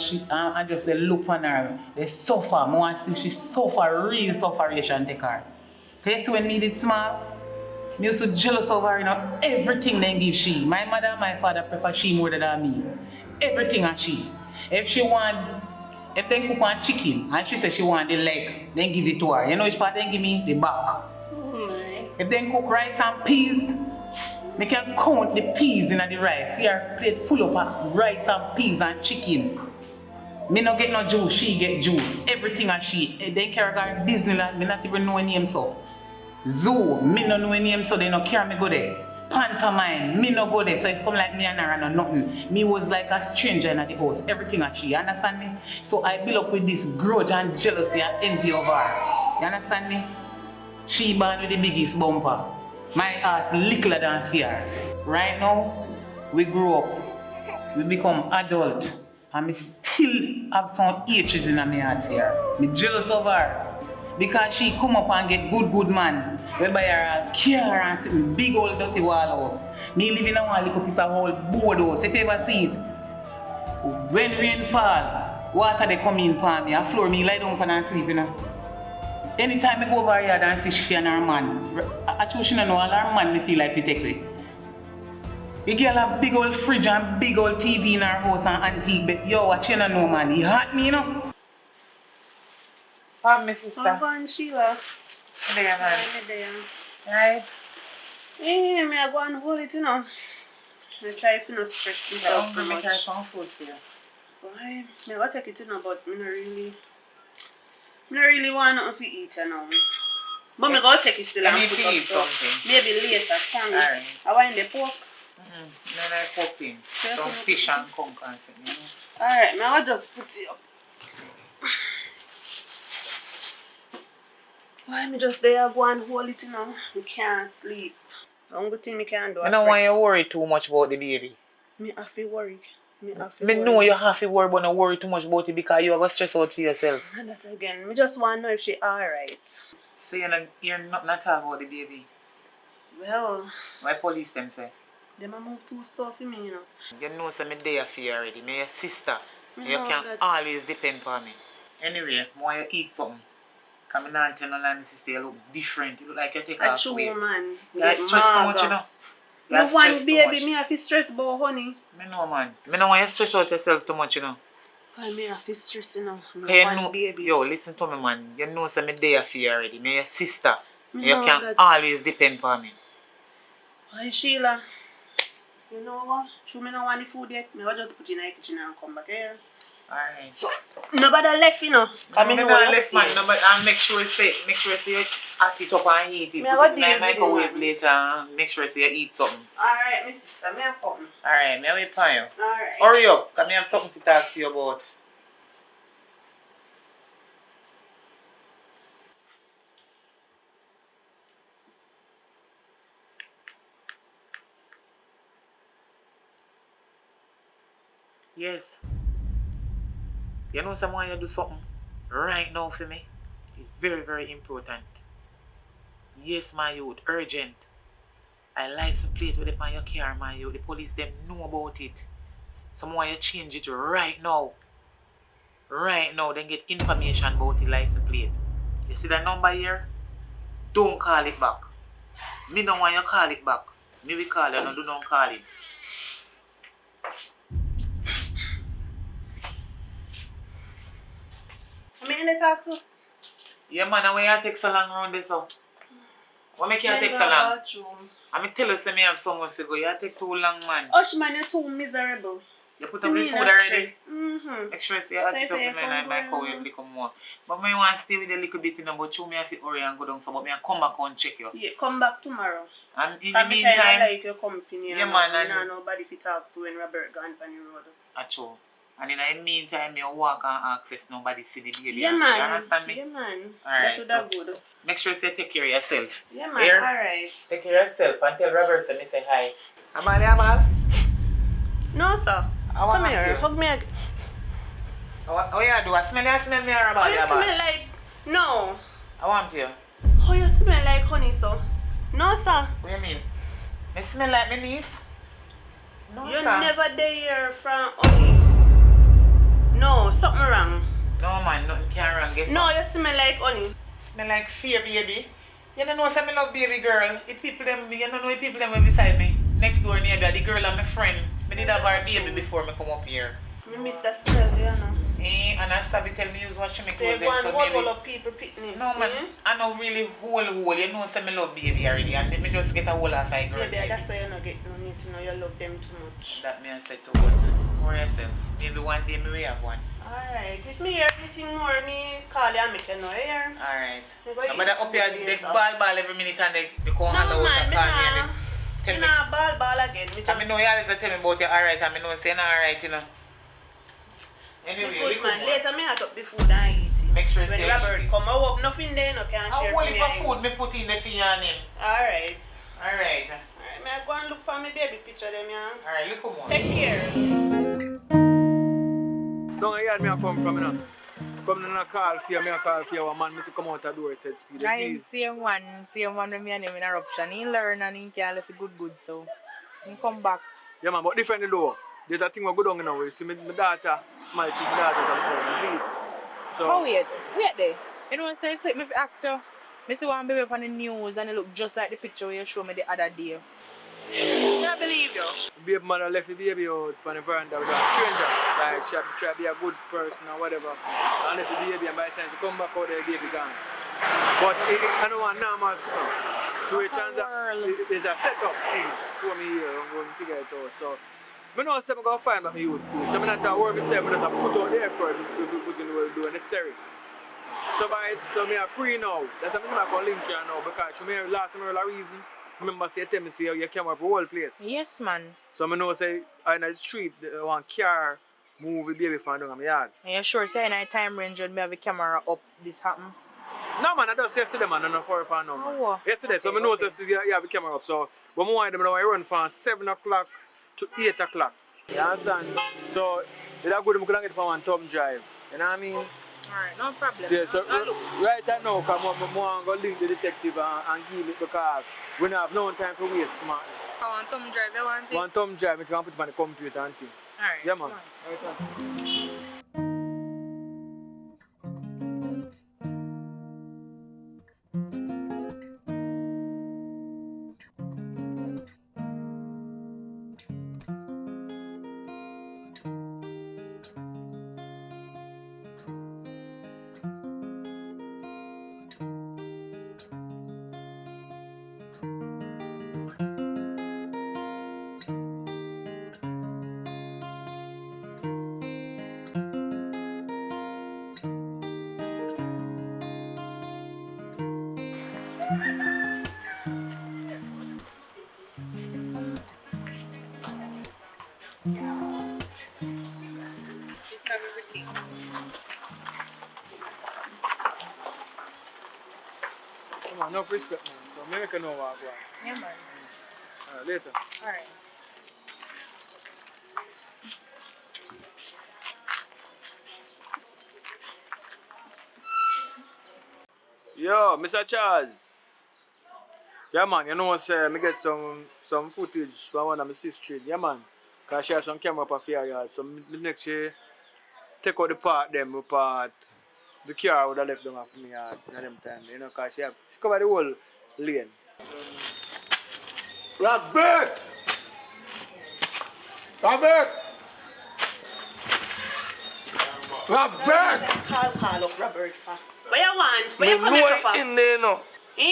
just look on her. They suffer. I want to see she suffer, real sufferation take her. So you see when me did small, me used to jealous of her, you know, everything they give she. My mother and my father prefer she more than me. Everything and she. If they cook on chicken and she says she want the leg, then give it to her. You know which part they give me? The back. Oh my. If they cook rice and peas, they can count the peas in the rice. See her plate full of rice and peas and chicken. Me no get no juice, she get juice. Everything and she. They carry her Disneyland, me not even know any name so. Zoo, me no know any name so they no carry me go there. Pantomime, me no go there. So it's come like me and her and nothing. Me was like a stranger in the house. Everything and she, you understand me? So I build up with this grudge and jealousy and envy of her. You understand me? She born with the biggest bumper. My ass littler than fear. Right now, we grow up. We become adult. And me still have some itches in my heart fear. Me jealous of her. Because she come up and get good man. We buy her a car and sit in big old dirty wall house. Me live in a one little piece of old board house. If you ever see it, when rain fall, water they come in for me. I floor me lie down and sleep, you know. Anytime I go over here and see she and her man, I choose she don't know all her man me feel like we take away. The girl have big old fridge and big old TV in her house and antique bed. Yo, what you don't know, man? He hot me, you know. My sister. How about Sheila? There, man. There. Right? Yeah, me I go and hold it, you know. I try if you not stress myself too much. Make her some food for you. Why? Me I go take it, you know, but me not really want nothing to eat, you know. But me go take it still and put up something. Maybe later, can we? Alright. I want the pork. Then I pop in some fish and conch and something, you know. Alright, me I go just put it up. Why me just there go and hold it, you know? Me can't sleep. The only thing me can do. I don't want you to worry too much about the baby. Me have to worry. Me know you have to worry, but don't worry too much about it because you are going to stress out for yourself. And that again, me just want to know if she alright. So you're not talking about the baby? Well, Why police them say? them a move too stuff for me, you know. You know so me there for you already. Me your sister. Me You know can that. always depend on me. Anyway, more you eat something. Because I not tell no lie, my sister, you look different. You look like you take A off true weight. man. You're stressed too much, you know. No one baby, me have to stress about honey. Me know, man. Me don't want you to stress out yourself too much, you know. Why me have to stress, you know? No You one know, baby. yo, listen to me, man. You know so me there for you already. Me your sister. Me You know can that. always depend on me. Why Sheila? You know what? Should me not want the food yet? Me will just put it in the kitchen and come back here. Alright. So, nobody left, you know. I mean, I left man, no, but I'll make sure it's safe. Make sure you hot it up and eat it. Me I Put it go in the deal with microwave it, later and make sure you eat something. Alright, my sister, me have come. Alright, me wait for you. Alright. Hurry up, because I have something to talk to you about. Yes. You know someone you do something right now for me? It's very, very important. Yes, my youth, urgent. I license plate with it on your car, my youth. The police them know about it. Someone you change it right now. Right now, then get information about the license plate. You see that number here? Don't call it back. Me no want you call it back. Me will call you, no do not call it. I'm in the taxi. Yeah, man, when you take so long around this up. What make you take so long? I'm tell you, say me have somewhere to go. You take too long, man. Hush, man, you're too miserable. You put up the food already? Mm-hmm. Make sure you see it up in my microwave a little more. But I want to stay with a little bit, you know, but you may have to hurry and go down, so but I come back and check you. Yeah, come back tomorrow. And in the meantime, I like your company. yeah, man, and not nobody to talk to when Robert gone on the road. Achoo. And in the meantime, you walk and ask if nobody see the baby. Yeah, and man. You understand me? Yeah, man. Alright, That so good. make sure you take care of yourself. Yeah, man. Here? Alright. Take care of yourself and tell Robert to say hi. Amal? No, sir. Come here. Hug me again. What you do? I smell me or about Oh, you smell like... No. I want you. Oh, you smell like honey, sir. No, sir. What do you mean? I smell like my niece? No, You sir. never there from honey. No, something wrong. No, man, nothing can wrong. Guess No, what? you smell like honey. Smell like fear, baby. You don't know some love baby girl. If people them, you don't know if people them were beside me. Next door neighbor, the girl and my friend. Me did have her baby before me come up here. Me miss that smell, you know. And I sabi tell me use what she make So you was go and so hold maybe. all of people picnic. No man, I don't really whole. You know some me love baby already and let me just get a whole of a girl. Maybe that's why you don't get no need to know you love them too much. That me I said to what? Worry yourself. Maybe one day me will have one. Alright, if me hear anything more, me call you and make you know, here. Alright. But But up here, they ball every minute and they come No, and out man, and me call me nah. and they Me tell me. nah ball again. Me just... I know you always tell me about you alright and I know say not alright, you know. Anyway, good, man. more. Later me hot up the food and eat it. Make sure you When stay Robert easy. come, I hope nothing there, no can share How for only me. for food me put in the for you and him. Alright. Alright. Alright, me I go and look for my baby picture them, yeah. Alright, look more. Take care. Don't you hear me I come from, you know? Come in and call for you, me a call for you, one man, me see come out the door, said speed. You I'm see? same one with me and him in eruption. He learn and he can left it good, so he come back. Yeah man, but different though. There's a thing we go down in a way. See my daughter, smile to my daughter, you see? So Oh wait there. You know what I'm saying? Me fi ask you. Me see one baby on the news and it look just like the picture you show me the other day. Can't believe you. baby mother left the baby out on the veranda with a stranger. Like she try to be a good person or whatever. And left the baby and by the time she come back out there, the baby gone. But I don't want normal stuff. To a chance there's a setup thing for me here. I'm going to figure it out. So I know I'm going to find my youth food. So I'm not going to work myself, but I'm put out the effort to do necessary. So I pray now. That's why I'm going to link you now because she may last me a reason. Remember say tell me say you came up the whole place. Yes man. So I know say in the street one car move the baby from down my yard. Are you sure say in a time range when me have a camera up this happen? No man, I just yesterday man, I don't know for now man. Oh, yesterday, so I know say you have the camera up. So when I want them I run from 7 o'clock to 8 o'clock. You understand? So it's a good I could get from one thumb drive. You know what I mean? Alright, no problem. Yeah, so right now, come on, I want to go link the detective and give it because we don't have no time for waste, man. One thumb drive, you want it? One thumb drive, you can put it on the computer and thing. Alright. Yeah, man. Right. Everything. Come on, enough respect, man. So maybe I can know what I'm going. Yeah, man. Later. Alright. Yo, Mr. Charles. Yeah, man, you know what I get some footage from one of my sisters. Yeah, man. Because she has some camera up of her yard. So the next year, take out the part, the car would have left them off me yard in them time. You know, because she covered the whole lane. Robert! Robert! Robert! Call up Robert fast. What you want? Where you come here so far? in there no. Eh?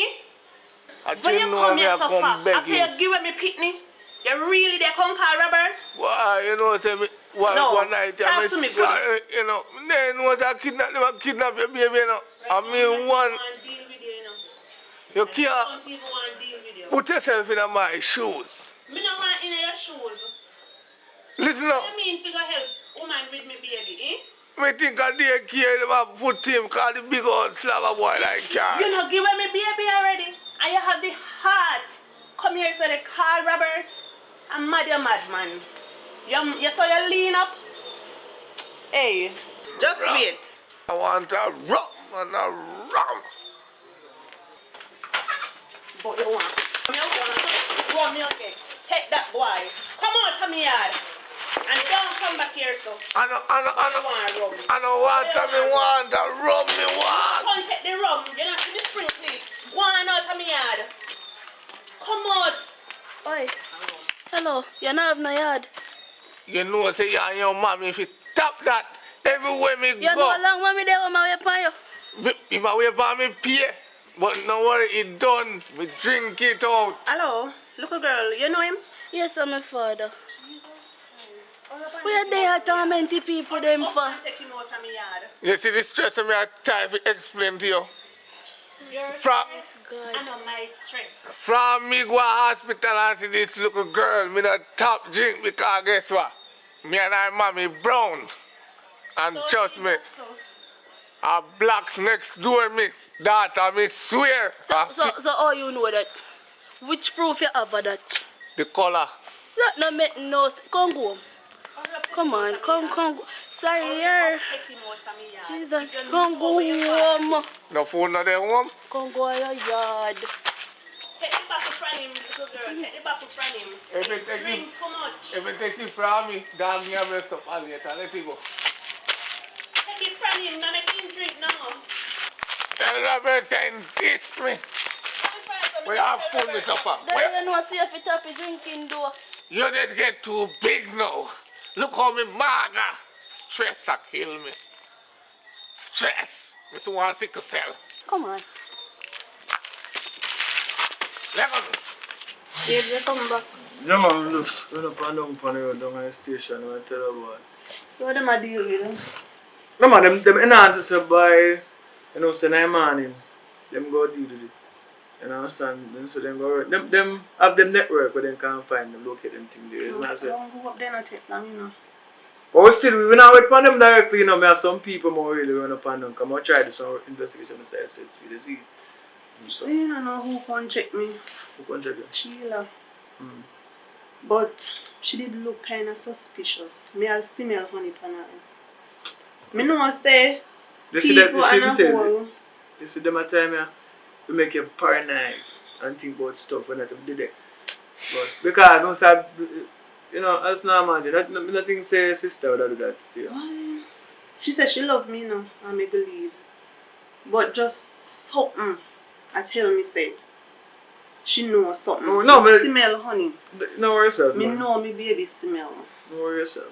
I Where you didn't know come me here I so come far? begging. After you give me pitney? You really there come call Robert? Why, you know, say me, one night, talk to me, sorry, you know, then was I kidnap your baby, you know. I mean, one, you can't Don't even want to deal with you. put yourself in my shoes. Me no want in your shoes. Listen up, What do you mean figure help woman with me baby, eh? me think I dare care about put him, cause the big old slabber boy like that. You know, give me baby already. And you have the heart. Come here so they call Robert. I'm mad, you mad man. You saw you lean up? Hey, just wait. I want a rum and a rum. But you want. Come here, okay. Take that boy. Come out to me yard. And don't come back here so. I don't want a rum, me want. Come take the rum. You're not in the spring, please. Go on out of me yard. Come out. Oi. Hello, you don't have no yard. You know, say you and your mommy, if you tap that, everywhere me You go. know how long mommy there with my way upon you? If I wait for me pay, but no worry, it done. Me drink it out. Hello, little girl. You know him? Yes, I'm my father. Where they are tormenting people them for? Take him out of me yard. You see the stress of me I try to explain to you. Your From, stress. I know my stress. from me go to hospital and see this little girl, me not top drink because guess what? Me and her mommy brown. And So trust me, so a blacks next door me. Daughter, me swear. So how you know that? Which proof you have of that? The color. That no make no. Come go. Come on, come. sorry, here. Jesus, come go home. No food not there home? Come go to your yard. Take the bottle from him, little girl. Take the bottle from him. If it take Drink too much. If it take you from me, damn me, I mess up all later. Let it go. Take it from him. Now make him drink now. Tell Robertson, kiss me. We have food, Mr. Pop. Then you know see if it up drinking though. You did get too big now. Look how me maga. Stress a kill me. Stress. Mr. Want sickle cell. Come on. Let go. Babes, you come back. Yeah, man, look, when up and down on the road down at the station, I tell you about. What am I deal with them? No, man, them enhance us by, you know, say 9 morning, them go deal with it. You know, understand? So them go, them have them network where they can find them, locate them thing there. No, I don't go up there not take long, you know. But still, we not wait for them directly, you know, me have some people more really run up on them. Come on, try this one investigation myself, so it's really see. So, You don't know who can check me. who can check you? Sheila. Mm. But she did look kind of suspicious. Me I'll smell honey pan her. Me know say You see that, people and a whole. you see them at time, yeah, we make you paranoid and think about stuff when I did it. But because don't say, you know, as normal, nothing say sister would do that to you. Why? She said she love me now, I may believe. But just something I tell me say she knows something. No, me but- smell honey. No worry yourself, Me man. know me baby smell. No worry yourself.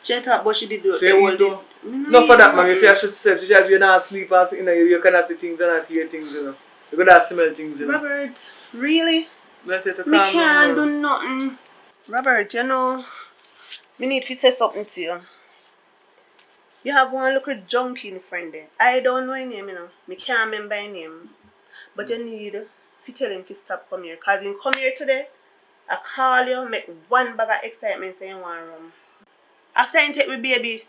She thought but she did do So the you whole do- day. Me No for that, man. know You see, as she said, she just, you're not asleep and you know, you cannot see things and not hear things, you know. You cannot smell things, you know. Robert, really? Let it Me calm can't down. do nothing. Robert, you know, me need to say something to you. You have one little junkie in friend there. I don't know his name, you know. Me can't remember his name. But you need to tell him to stop come here. Because he come here today, I call you, make one bag of excitement saying one rum. After he take with baby,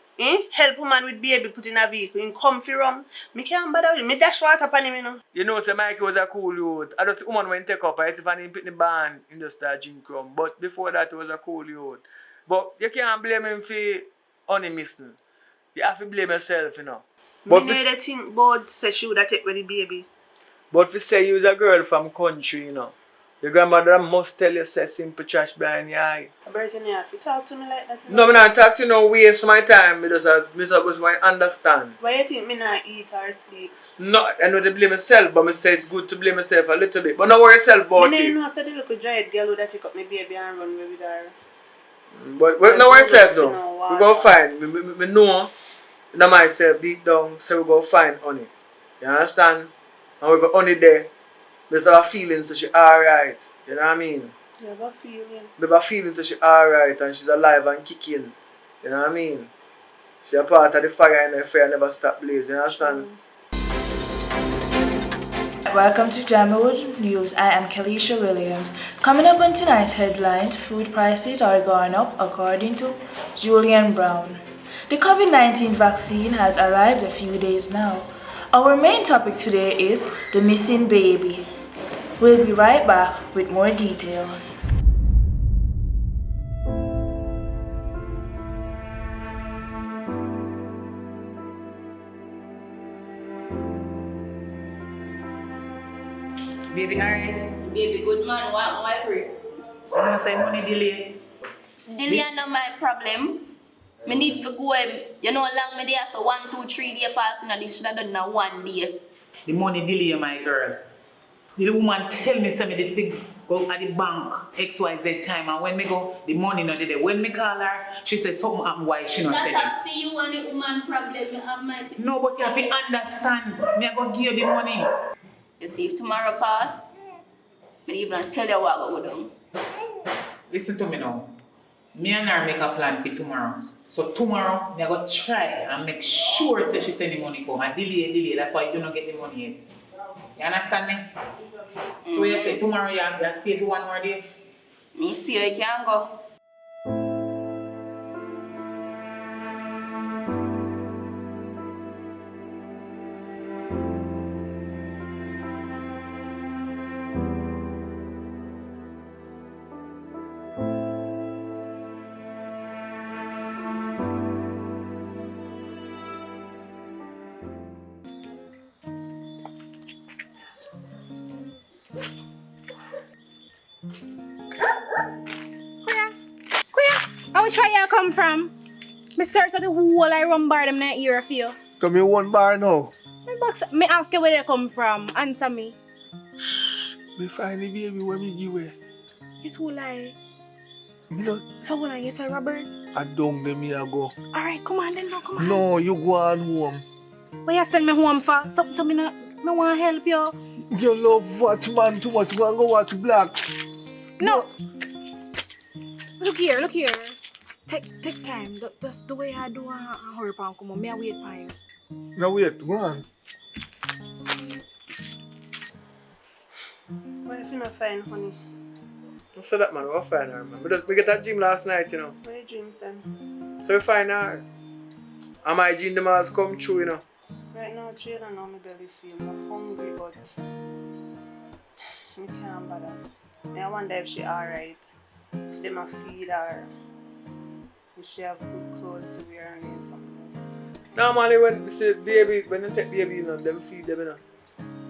help woman with baby put in a vehicle, he come for rum. Me can't bother with him. Me dash water upon him, you know. You know, say Mikey was a cool youth. I just the woman when take up, I see when he put in the band, he just start drink rum. But before that, he was a cool youth. But you can't blame him for only missing. You have to blame yourself, you know. But Me need to think about say she would have take with the baby. But if you say you was a girl from country, you know, your grandmother must tell you say simple trash behind your eye. Robert, you have to talk to me like that. You No, know? me not talk to you no waste my time. Me just want to understand. Why you think me not eat or sleep? No, I know to blame myself, but me say it's good to blame myself a little bit. But don't worry yourself about Me it. know say the little dried girl would have take up my baby and run away with her. But no worry yourself You know, though. We go find. Me know, you know myself deep down, so we go find honey. You understand? And with the honey there, there's a feeling so she alright. You know what I mean? You have a feeling. We have a feeling so she alright and she's alive and kicking. You know what I mean? She a part of the fire and the fire never stop blazing. You understand? Welcome to Jamwood News. I am Kelisha Williams. Coming up on tonight's headlines, food prices are going up according to Julian Brown. The COVID-19 vaccine has arrived a few days now. Our main topic today is the missing baby. We'll be right back with more details. Baby, alright. Baby, good man, why pray? You know, say money delay. Delay not my problem. Me need to go, you know, long me there, so 1, 2, 3 days passing, and this should have done in 1 day. The money delay, my girl. The woman tell me say me did fi go at the bank XYZ time, and when me go, the money not there. When me call her, she says something happened why she not selling. That's for you and the woman problem, me have my... No, but you have to understand. Me I go give you the money. You see, if tomorrow pass, me even tell you what go down. Listen to me now. Me and her make a plan for tomorrow. So tomorrow, me I go try and make sure say she send the money come. And delay. That's why you don't get the money yet. You understand me? So you say tomorrow you stay for 1 more day? Me see how you can go. How which way you come from? Me search of the whole I run bar them that ear for you. So me one bar now. Me ask you where they come from. Answer me. Me find the baby when me give away. It's who lie. Me not. So when I get a Robert? I don't let me a go. Alright, come on then, no, come on. No, you go on home. Where you send me home for? So me want to help you. You love watch man too much. You want to go watch Blacks. No. Look here. Take time. Just the way I do and hurry up and come on. Me I wait for you. Now wait, go on. What if you not find honey? Don't say that, man. We'll find her, man. We get that gym last night, you know. What you dream, son? So we find her. And my dream them has come true, you know. Right now, jail and now my belly feel. I'm hungry, but I can't bother. I wonder if she alright. If they might feed her. If she have good clothes to wear and something. Normally when you take baby, you know, them feed them, you know.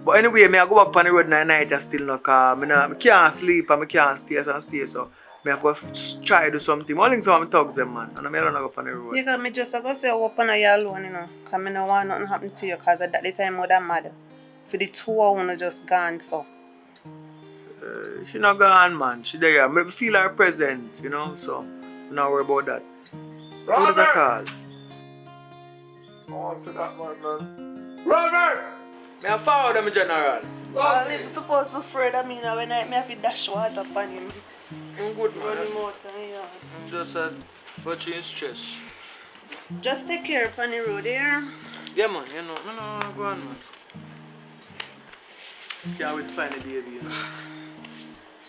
But anyway, I go back on the road at night and still not car. I can't sleep and I can't stay, so I have to try to do something. Only thing I'm thugs them, man, and I don't go up on the road. Yeah, because I just go say I go up on you alone, you know. Because I don't want nothing happen to you, because at that time I was mad. For the 2 hours just gone, so. She not gone, man. She there. I feel her present, you know, so I'm not worried about that. Who does I call? Oh, to that man. Robert! I follow them, General. I'm supposed to afraid of me now when I have to dash water upon him. I'm good, man. Run him out and yeah. Just watching his stress. Just take care upon the road here. Yeah, man, you know, no, go on, man. Can't wait to find the baby, you know.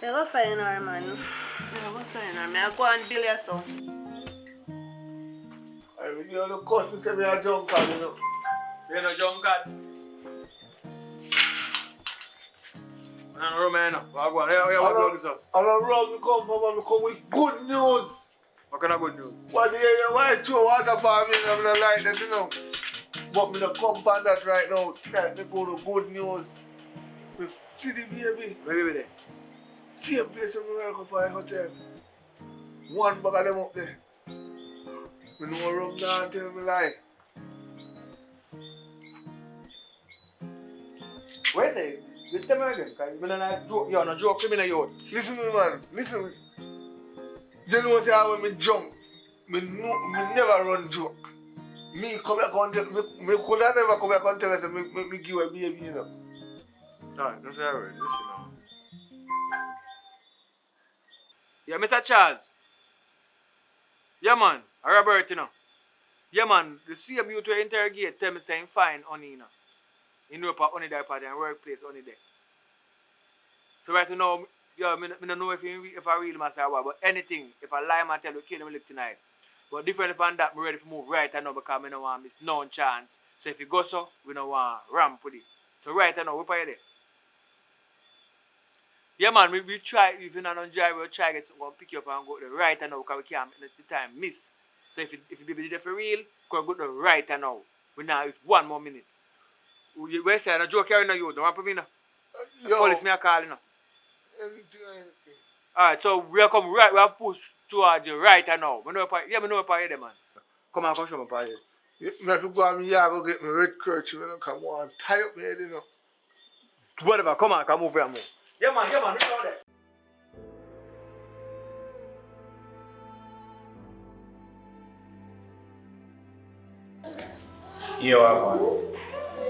Yeah, go find her, man. Yeah, go find her. I'll go and bill your son. I mean, you know, cost me say me a junk card, you know. You know, junk card. And Romano, what Rob, me come with good news. What kind of good news? What the hell, why throw water for me? I'm not like that, you know. But me not come on that right now. Tonight, me go to good news. Me see the baby. Where baby there? Same place where we work up at the hotel. One bag of them up there. Me know Rob down tell me lie. Where's it? You tell me again, because you're not joking me in your Listen to me, man. Listen to me. You know what I when me jump? Me never run joke. Me come here and tell me could I never come here and tell us me give a baby, you know. Alright, don't say a word. Listen now. Yeah, Mr. Charles. Yeah, man. Robert, you know. Yeah, man. The same you to interrogate, tell me saying fine, honey, you know. In Europe, only there party and workplace, only there. So right now, yeah, I don't know if I really must say what, but anything, if I lie, I tell you, kill him live tonight. But different from that, I'm ready to move right now because I don't want to miss no chance. So if you go so, we don't want to ramp with it. So right now, we're there. Yeah, man, we try, if you're not on drive, we'll try to get someone pick you up and go there right now because we can't make the time miss. So if you be there for real, we can go there right now. We now have 1 more minute. We're saying a joke here, you don't want to put me now. Police me a call, you know. Anything. Alright, so we'll come right, we'll push towards you right now. We know about here, man. Come on, come show me about here. Yeah, I have to go and go get my red kerchief and come on, tie up my head, you know. Whatever, come on, come move here, move. Yeah, man, reach out there. Yo, man.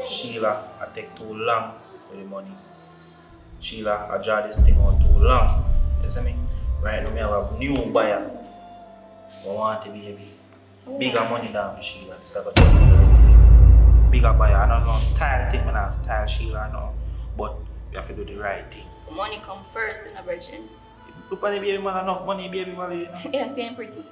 Sheila, I take too long for the money. Sheila, I draw this thing out too long. You see me? Right now, I have a new buyer. I want to be bigger money than Sheila. This is a bigger buyer. I don't know style thing, man. I style Sheila now. But we have to do the right thing. Money come first in a virgin. Look at the baby, man. Enough money, baby, man. You know? Yeah, it's ain't pretty.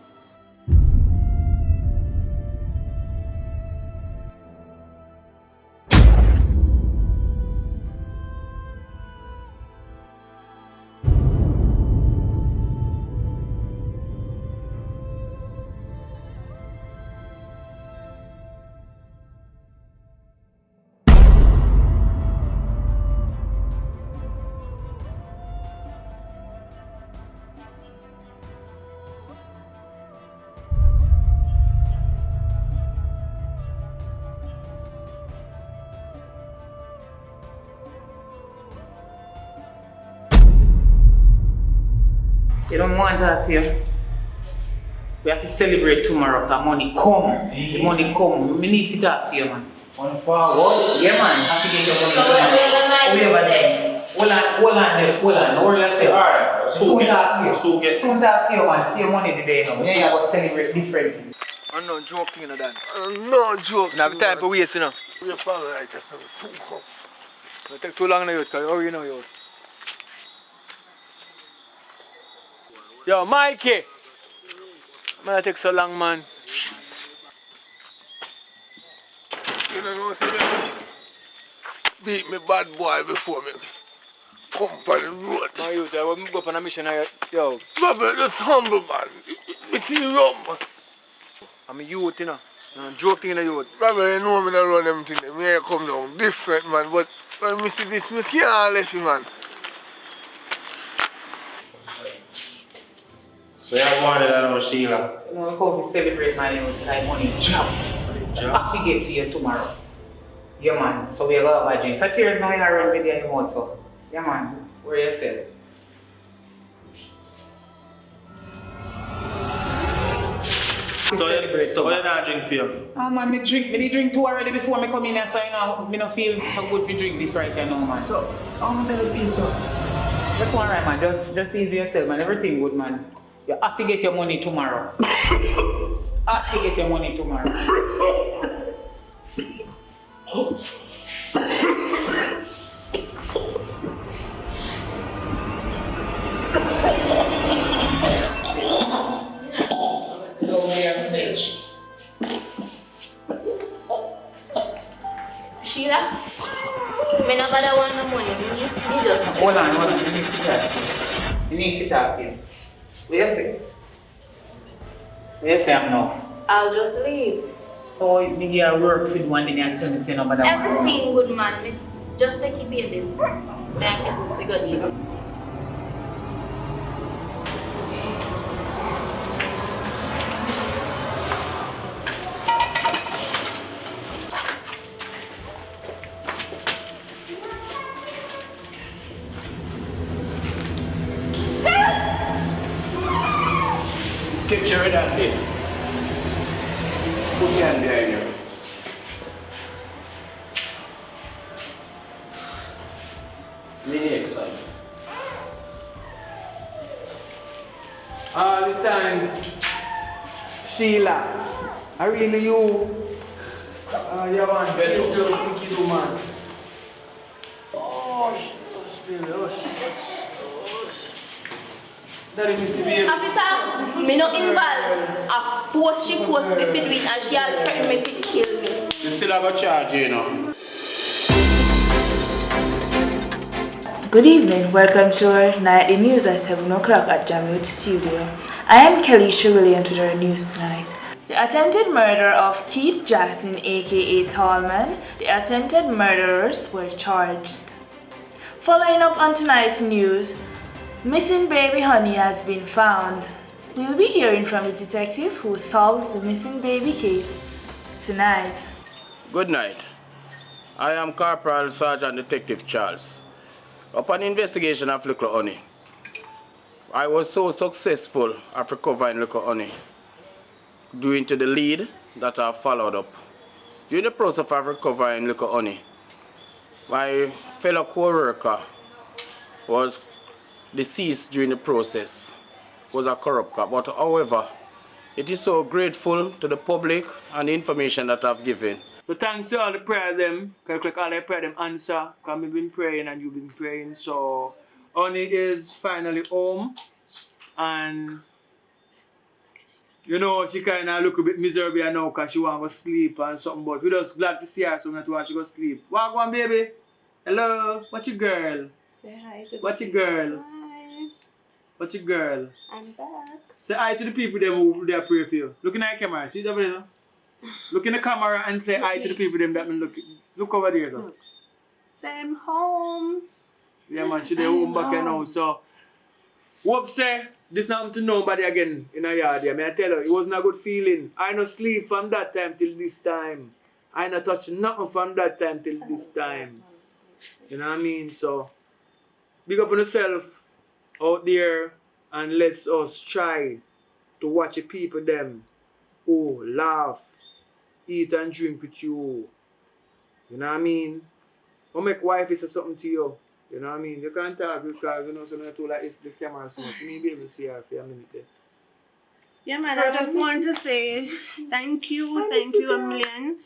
You don't want to talk to you. We have to celebrate tomorrow because money come. The money come. We need to talk to you, man. On forward. Yeah, man. I have to get your money tomorrow. We over there. Hold on. Don't worry yourself. Alright. Soon talk to you. Soon Talk to you, man. See your money today, now. Yeah, you have to celebrate differently. I'm not joking, you know, Dan. No joke. You have time for waste, you know. You're probably right, just soon come. Don't take too long now, youth, because you know, youth. Yo, Mikey! Man, it take so long, man. You know, see me beat me bad boy before me come on the road. No, youth, I will go up on a mission, yo. Brother, just humble, man. It's in the rum, man. I'm a youth, you know. I'm not joking, you know, youth. Brother, you know me not run them things. Me here come down different, man. But when I see this, me can't left you, man. So you wanted that on Sheila? You know, we come to celebrate, man, you know, like money job. I forget to you tomorrow. Yeah, man. So we go have a drink. So cheers now, you run with you anymore, so. Yeah, man. Where yourself? So you're not drink for you? Oh man, me drink two already before me come in here, so you know, me not feel so good to drink this right now, man. So, how my belly feel, so? That's all right, man. Just easy yourself, man. Everything good, man. You have to get your money tomorrow. Have to get your money tomorrow. Sheila, me no bother want no money. Me just Hold on. You need to talk to you. What you say? What you say I'm now? I'll just leave. So you give you work for the one thing and tell me say no bother want. Everything good, man. Me just take it, baby. Me and business we go leave. Take care of that thing. Put your hand behind you. Really excited. All the time, Sheila. I really you. Yeah, man. Better just wicked woman. Oh, Daddy, Missy, baby. Officer, me not involved. A force she forced me to do it and she had threatened me to kill me. You still have a charge, you know. Good evening, welcome to our nightly news at 7 o'clock at Jamaican Studio. I am Kelisha Williams with our news tonight. The attempted murder of Keith Jackson aka Tallman, the attempted murderers were charged. Following up on tonight's news, missing baby honey has been found. We'll be hearing from the detective who solves the missing baby case tonight. Good night. I am Corporal Sergeant Detective Charles. Upon investigation of Little Honey, I was so successful at recovering Little Honey due to the lead that I followed up. During the process of recovering Little Honey, my fellow co-worker was deceased during the process, was a corrupt cop. But however, it is so grateful to the public and the information that I've given. So thanks to all the prayer them, because all the prayer them answer, because we've been praying and you've been praying. So Honey is finally home, and you know, she kind of look a bit miserable now because she want to go sleep and something, but we're just glad to see her, so we not want to go sleep. Walk on, baby. Hello, what's your girl? Say hi to What's your girl? Hi. What's your girl? I'm back. Say hi to the people them who they pray for you. Look in the camera, see that there? Look in the camera and say hi to the people them that been looking. Look over there, so. Say I'm home. Yeah, man, she dey home back here now, so. Hope say this not to nobody again in a yard here. May I tell you, it wasn't a good feeling. I no sleep from that time till this time. I no touch nothing from that time till this time. You know what I mean? So, big up on yourself out there and let us try to watch the people them who laugh, eat and drink with you. You know what I mean? Or make wife say something to you. You know what I mean? You can't talk because you know so you like if the camera so much. You may be able to see her for a minute there. Yeah, man, I just want to say thank you a million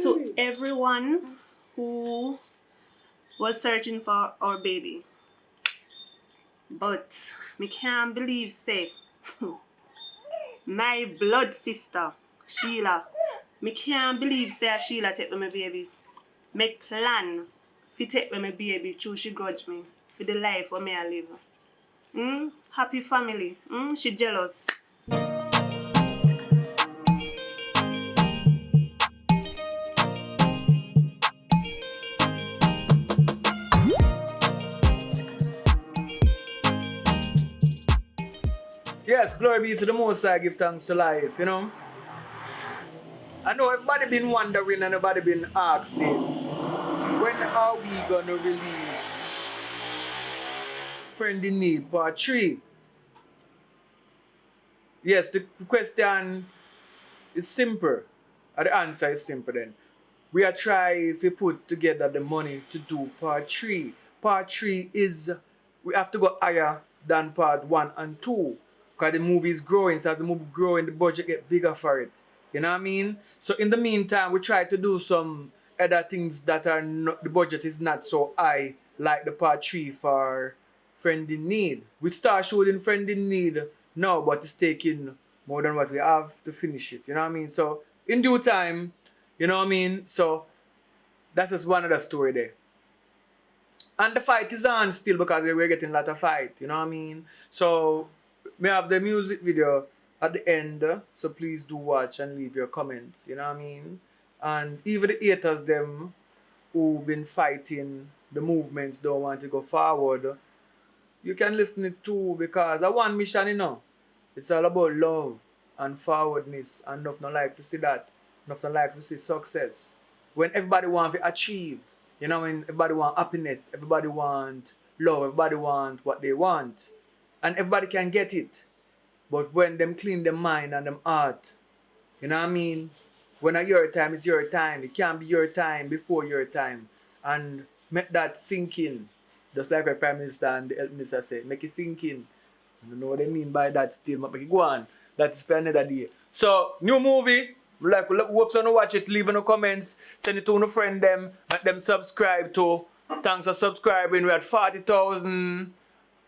to everyone who was searching for our baby. But me can't believe, say, my blood sister, Sheila, me can't believe, say, Sheila take with my baby. Make plan fi take with my baby, true she grudge me, for the life where me I live. Happy family. She jealous. Yes, glory be to the Most High, give thanks to life, you know. I know everybody been wondering and everybody been asking, when are we gonna release Friend in Need Part 3? Yes, the question is simple. And the answer is simple then. We are trying to put together the money to do Part 3. Part 3 is, we have to go higher than Part 1 and 2. Because the movie is growing, so as the movie growing, the budget get bigger for it. You know what I mean? So in the meantime, we try to do some other things that are not, the budget is not so high, like the Part 3 for Friend in Need. We start shooting Friend in Need now, but it's taking more than what we have to finish it. You know what I mean? So in due time, you know what I mean? So that's just one other story there. And the fight is on still because we're getting a lot of fight, you know what I mean? So we have the music video at the end, so please do watch and leave your comments, you know what I mean? And even the haters them who've been fighting the movements don't want to go forward, you can listen it too because that one mission, you know, it's all about love and forwardness and enough not like to see that, enough not like to see success. When everybody want to achieve, you know, when everybody want happiness, everybody want love, everybody want what they want. And everybody can get it. But when them clean them mind and them heart, you know what I mean? When it's your time, it's your time. It can't be your time before your time. And make that sink in. Just like our Prime Minister and the Health Minister said, make it sink in. I don't know what they mean by that still, but make it go on. That's for another day. So, new movie. Like, hope so you watch it, leave in the comments, send it to a friend them, let them subscribe to. Thanks for subscribing. We're at 40,000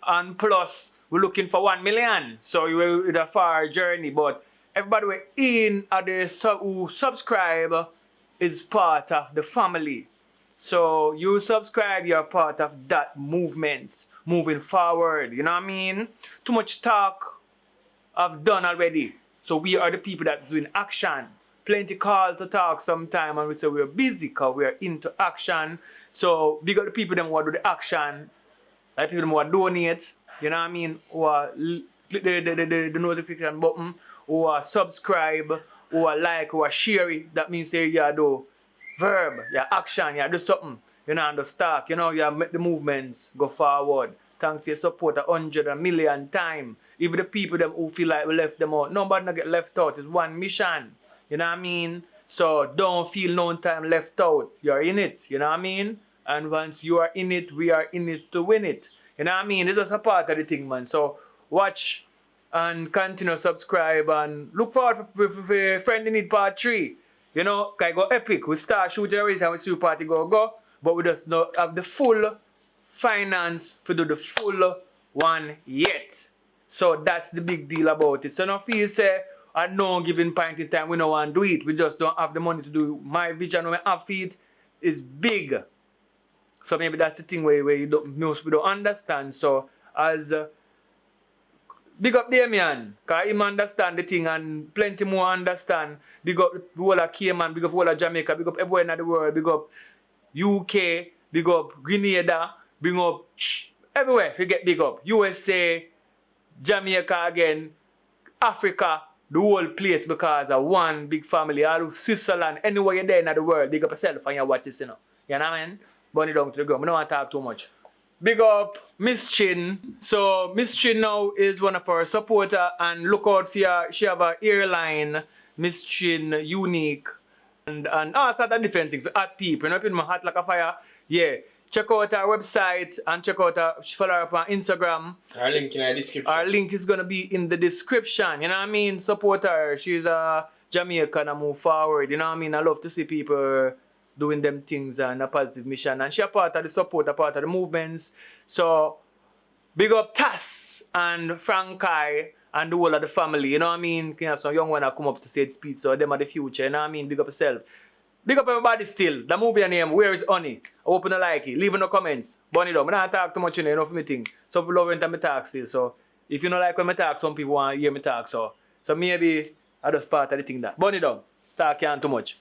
and plus. We're looking for 1 million. So it's a far journey, but everybody we're in at the who subscribe is part of the family. So you subscribe, you're part of that movement moving forward. You know what I mean? Too much talk I've done already. So we are the people that doing action. Plenty calls to talk sometime and we say we're busy because we're into action. So big up the people them who do the action, like people them who donate, you know what I mean, who click the notification button, who subscribe, who like, who share it. That means say you do verb, you action, you do something, you know, and the start, you know, you make the movements go forward. Thanks to your support 100 million times. Even the people them who feel like we left them out, nobody not get left out. It's one mission. You know what I mean? So don't feel no time left out. You're in it. You know what I mean? And once you are in it, we are in it to win it. You know what I mean? It's just a part of the thing, man. So watch and continue subscribe and look forward for Friend in Need Part 3. You know, can go epic. We start shooting a race and we see party go. But we just don't have the full finance to do the full one yet. So that's the big deal about it. So no feel say at no given point in time we don't want to do it. We just don't have the money to do it. My vision when I have it is big. So maybe that's the thing where you don't, most people don't understand. So as big up Damien, because him understand the thing and plenty more understand. Big up the whole of Cayman, big up the whole of Jamaica, big up everywhere in the world, big up UK, big up Grenada, big up everywhere if you get big up. USA, Jamaica again, Africa, the whole place because of one big family. All of Switzerland, anywhere you're there in the world, big up yourself and you watch this, you know. You know what I mean? Burn it down to the ground. I don't want to talk too much. big up Miss Chin. So Miss Chin now is one of our supporter, and look out for her. She have a airline, Miss Chin Unique, and all sort of different things. Hot people, you know, people hot like a fire. Yeah. Check out our website and check out her, follow her up on Instagram. Our link in the description. Our link is gonna be in the description. You know what I mean? Support her. She's a Jamaican and move forward. You know what I mean? I love to see people doing them things and a positive mission. And she a part of the support, a part of the movements. So big up Tass and Frankai and the whole of the family. You know what I mean? You know, some young one that come up to stage speed, so them are the future. You know what I mean? Big up yourself. Big up everybody still. The movie name, Where is Honey? I hope you like it. Leave in the comments. Burn it up. I don't talk too much, you know for me thing. Some people love when I talk still. So if you don't like when I talk, some people want to hear me talk. So maybe I just part of the thing that. Burn it up. Talk can't too much.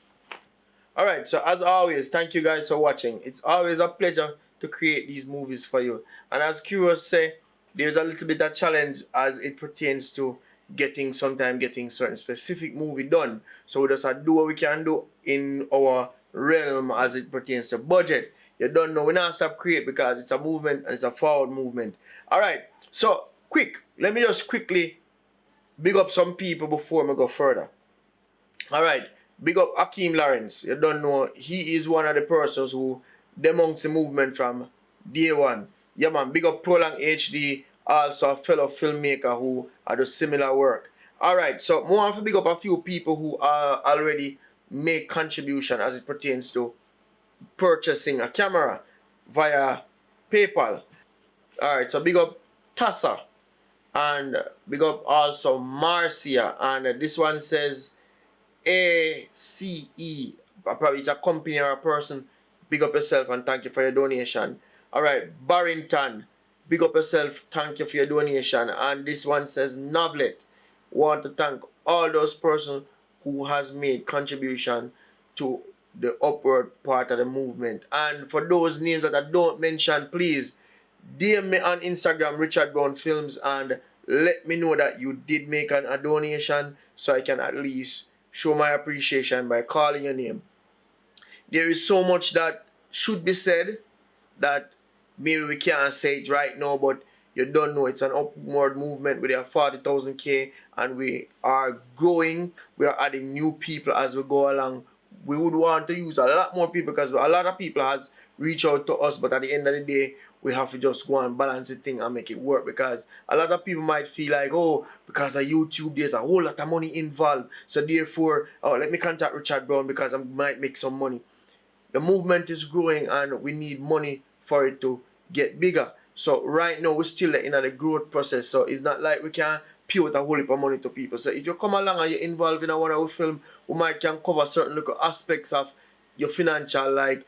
Alright, so as always, thank you guys for watching. It's always a pleasure to create these movies for you. And as Curious say, there's a little bit of challenge as it pertains to getting certain specific movie done. So we just do what we can do in our realm as it pertains to budget. You don't know, we not stop create because it's a movement and it's a forward movement. Alright, so let me just quickly big up some people before we go further. Alright, big up Hakeem Lawrence. You don't know, he is one of the persons who amongst the movement from day one. Yeah man, big up Prolong HD, also a fellow filmmaker who are doing similar work. Alright, so I want to big up a few people who are already make contribution as it pertains to purchasing a camera via PayPal. Alright, so big up Tassa and big up also Marcia, and this one says ACE. Probably it's a company or a person. Big up yourself and thank you for your donation. Alright, Barrington, big up yourself, thank you for your donation. And this one says Novlet. Want to thank all those persons who has made contribution to the upward part of the movement. And for those names that I don't mention, please DM me on Instagram, Richard Brown Films, and let me know that you did make a donation so I can at least show my appreciation by calling your name. There is so much that should be said that maybe we can't say it right now, but you don't know it's an upward movement. We are 40,000K and we are growing. We are adding new people as we go along. We would want to use a lot more people because a lot of people has reached out to us, but at the end of the day, we have to just go and balance the thing and make it work, because a lot of people might feel like, oh, because of YouTube, there's a whole lot of money involved. So therefore, oh, let me contact Richard Brown because I might make some money. The movement is growing and we need money for it to get bigger. So right now we're still in the growth process. So it's not like we can pay out a whole heap of money to people. So if you come along and you're involved in one of our film, we might can cover certain little aspects of your financial, like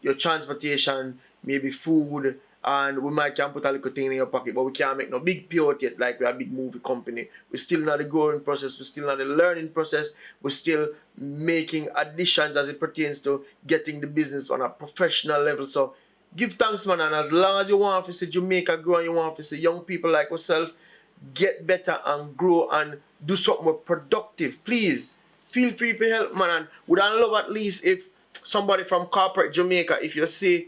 your transportation, maybe food, and we might can put a little thing in your pocket, but we can't make no big payout yet like we're a big movie company. We're still not the growing process, we're still not the learning process, we're still making additions as it pertains to getting the business on a professional level. So give thanks, man, and as long as you want to see Jamaica grow and you want to see young people like yourself get better and grow and do something more productive, please feel free to help, man. And would I love at least if somebody from corporate Jamaica, if you see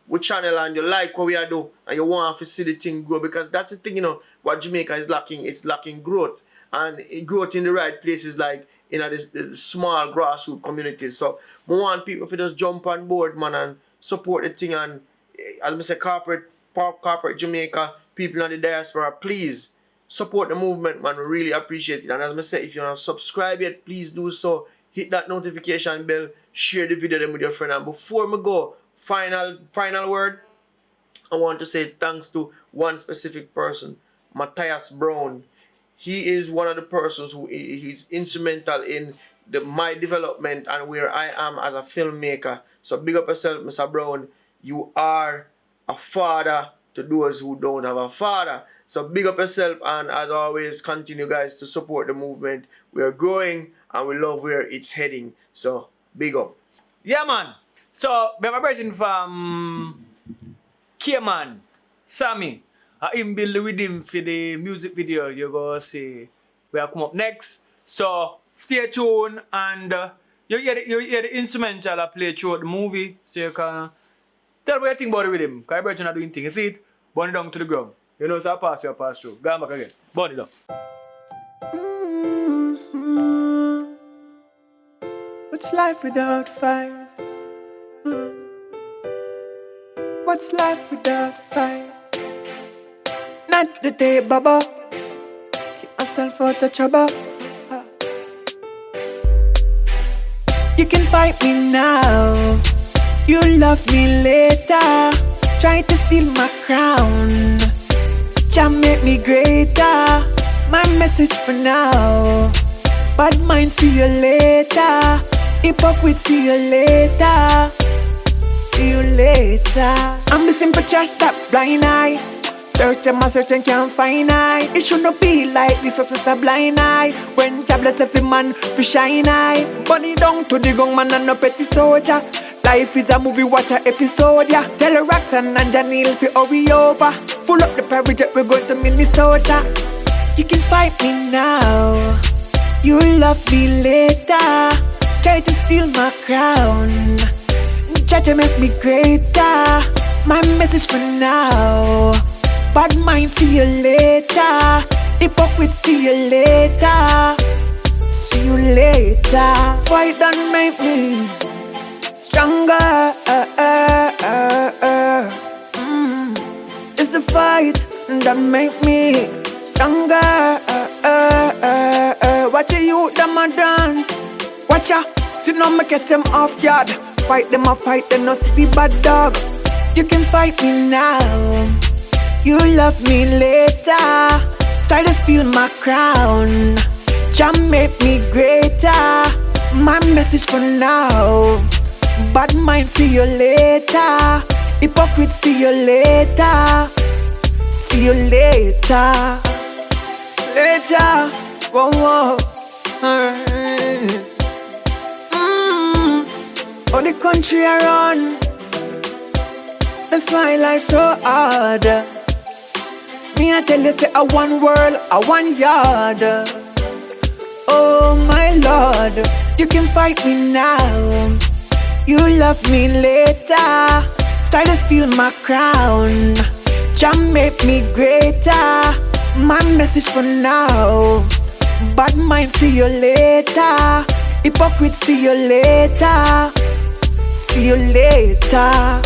we channel and you like what we are doing and you want to see the thing grow, because that's the thing, you know, what Jamaica is lacking. It's lacking growth, and growth in the right places, like in the small grassroots communities. So we want people to just jump on board, man, and support the thing. And as I say, corporate Jamaica, people in the diaspora, please support the movement, man. We really appreciate it. And as I say, if you don't subscribe yet, please do so. Hit that notification bell, share the video with your friend. And before we go, final word, I want to say thanks to one specific person, Matthias Brown. He is one of the persons who is instrumental in my development and where I am as a filmmaker. So big up yourself, Mr. Brown. You are a father to those who don't have a father. So big up yourself, and as always, continue guys to support the movement. We are growing and we love where it's heading. So big up. Yeah, man. So we have a version from K-Man, Sammy. Him build the rhythm for the music video. You go see where I come up next. So stay tuned, and you hear the instrumental I play throughout the movie, so you can Tell me what you think about it with him. Because your brother not doing things. You see it? Burn it down to the ground. You know, so I pass you, I pass through. Go on back again. Burn it down. What's life without fight? What's life without fight? Not the day, Baba. Keep myself out of trouble. You can fight me now. You'll love me later. Try to steal my crown. Jam make me greater. My message for now. Bad mind, see you later. Hypocrite, see you later. See you later. I'm the simple trash that blind eye. Search and search and can't find eye. It should not be like this, so sister blind eye. When jobless every man be shine eye. Bunny down to the gong man and no petty soldier. Life is a movie, watch a episode, yeah. Tell the Roxanne and Janelle fi hurry over. Full up the private jet, we go to Minnesota. You can fight me now. You'll love me later. Try to steal my crown. Judge make me greater. My message for now. Bad mind, see you later. Hypocrite, see you later. See you later. Why don't make me stronger? It's the fight that make me stronger. Watch a youth them a dance. Watch ya, see now me get them off guard. Fight them a fight, them no see the bad dog. You can fight me now. You love me later. Try to steal my crown. Jam make me greater. My message for now. Bad mind, see you later. Hypocrite, see you later. See you later. Later. Whoa, whoa. Oh, the country I run. That's why life's so hard. Me I tell you, say I one world, I one yard. Oh my Lord, you can fight me now. You love me later. Try to steal my crown. Jam make me greater. My message for now. Bad mind, see you later. Hypocrite, see you later. See you later.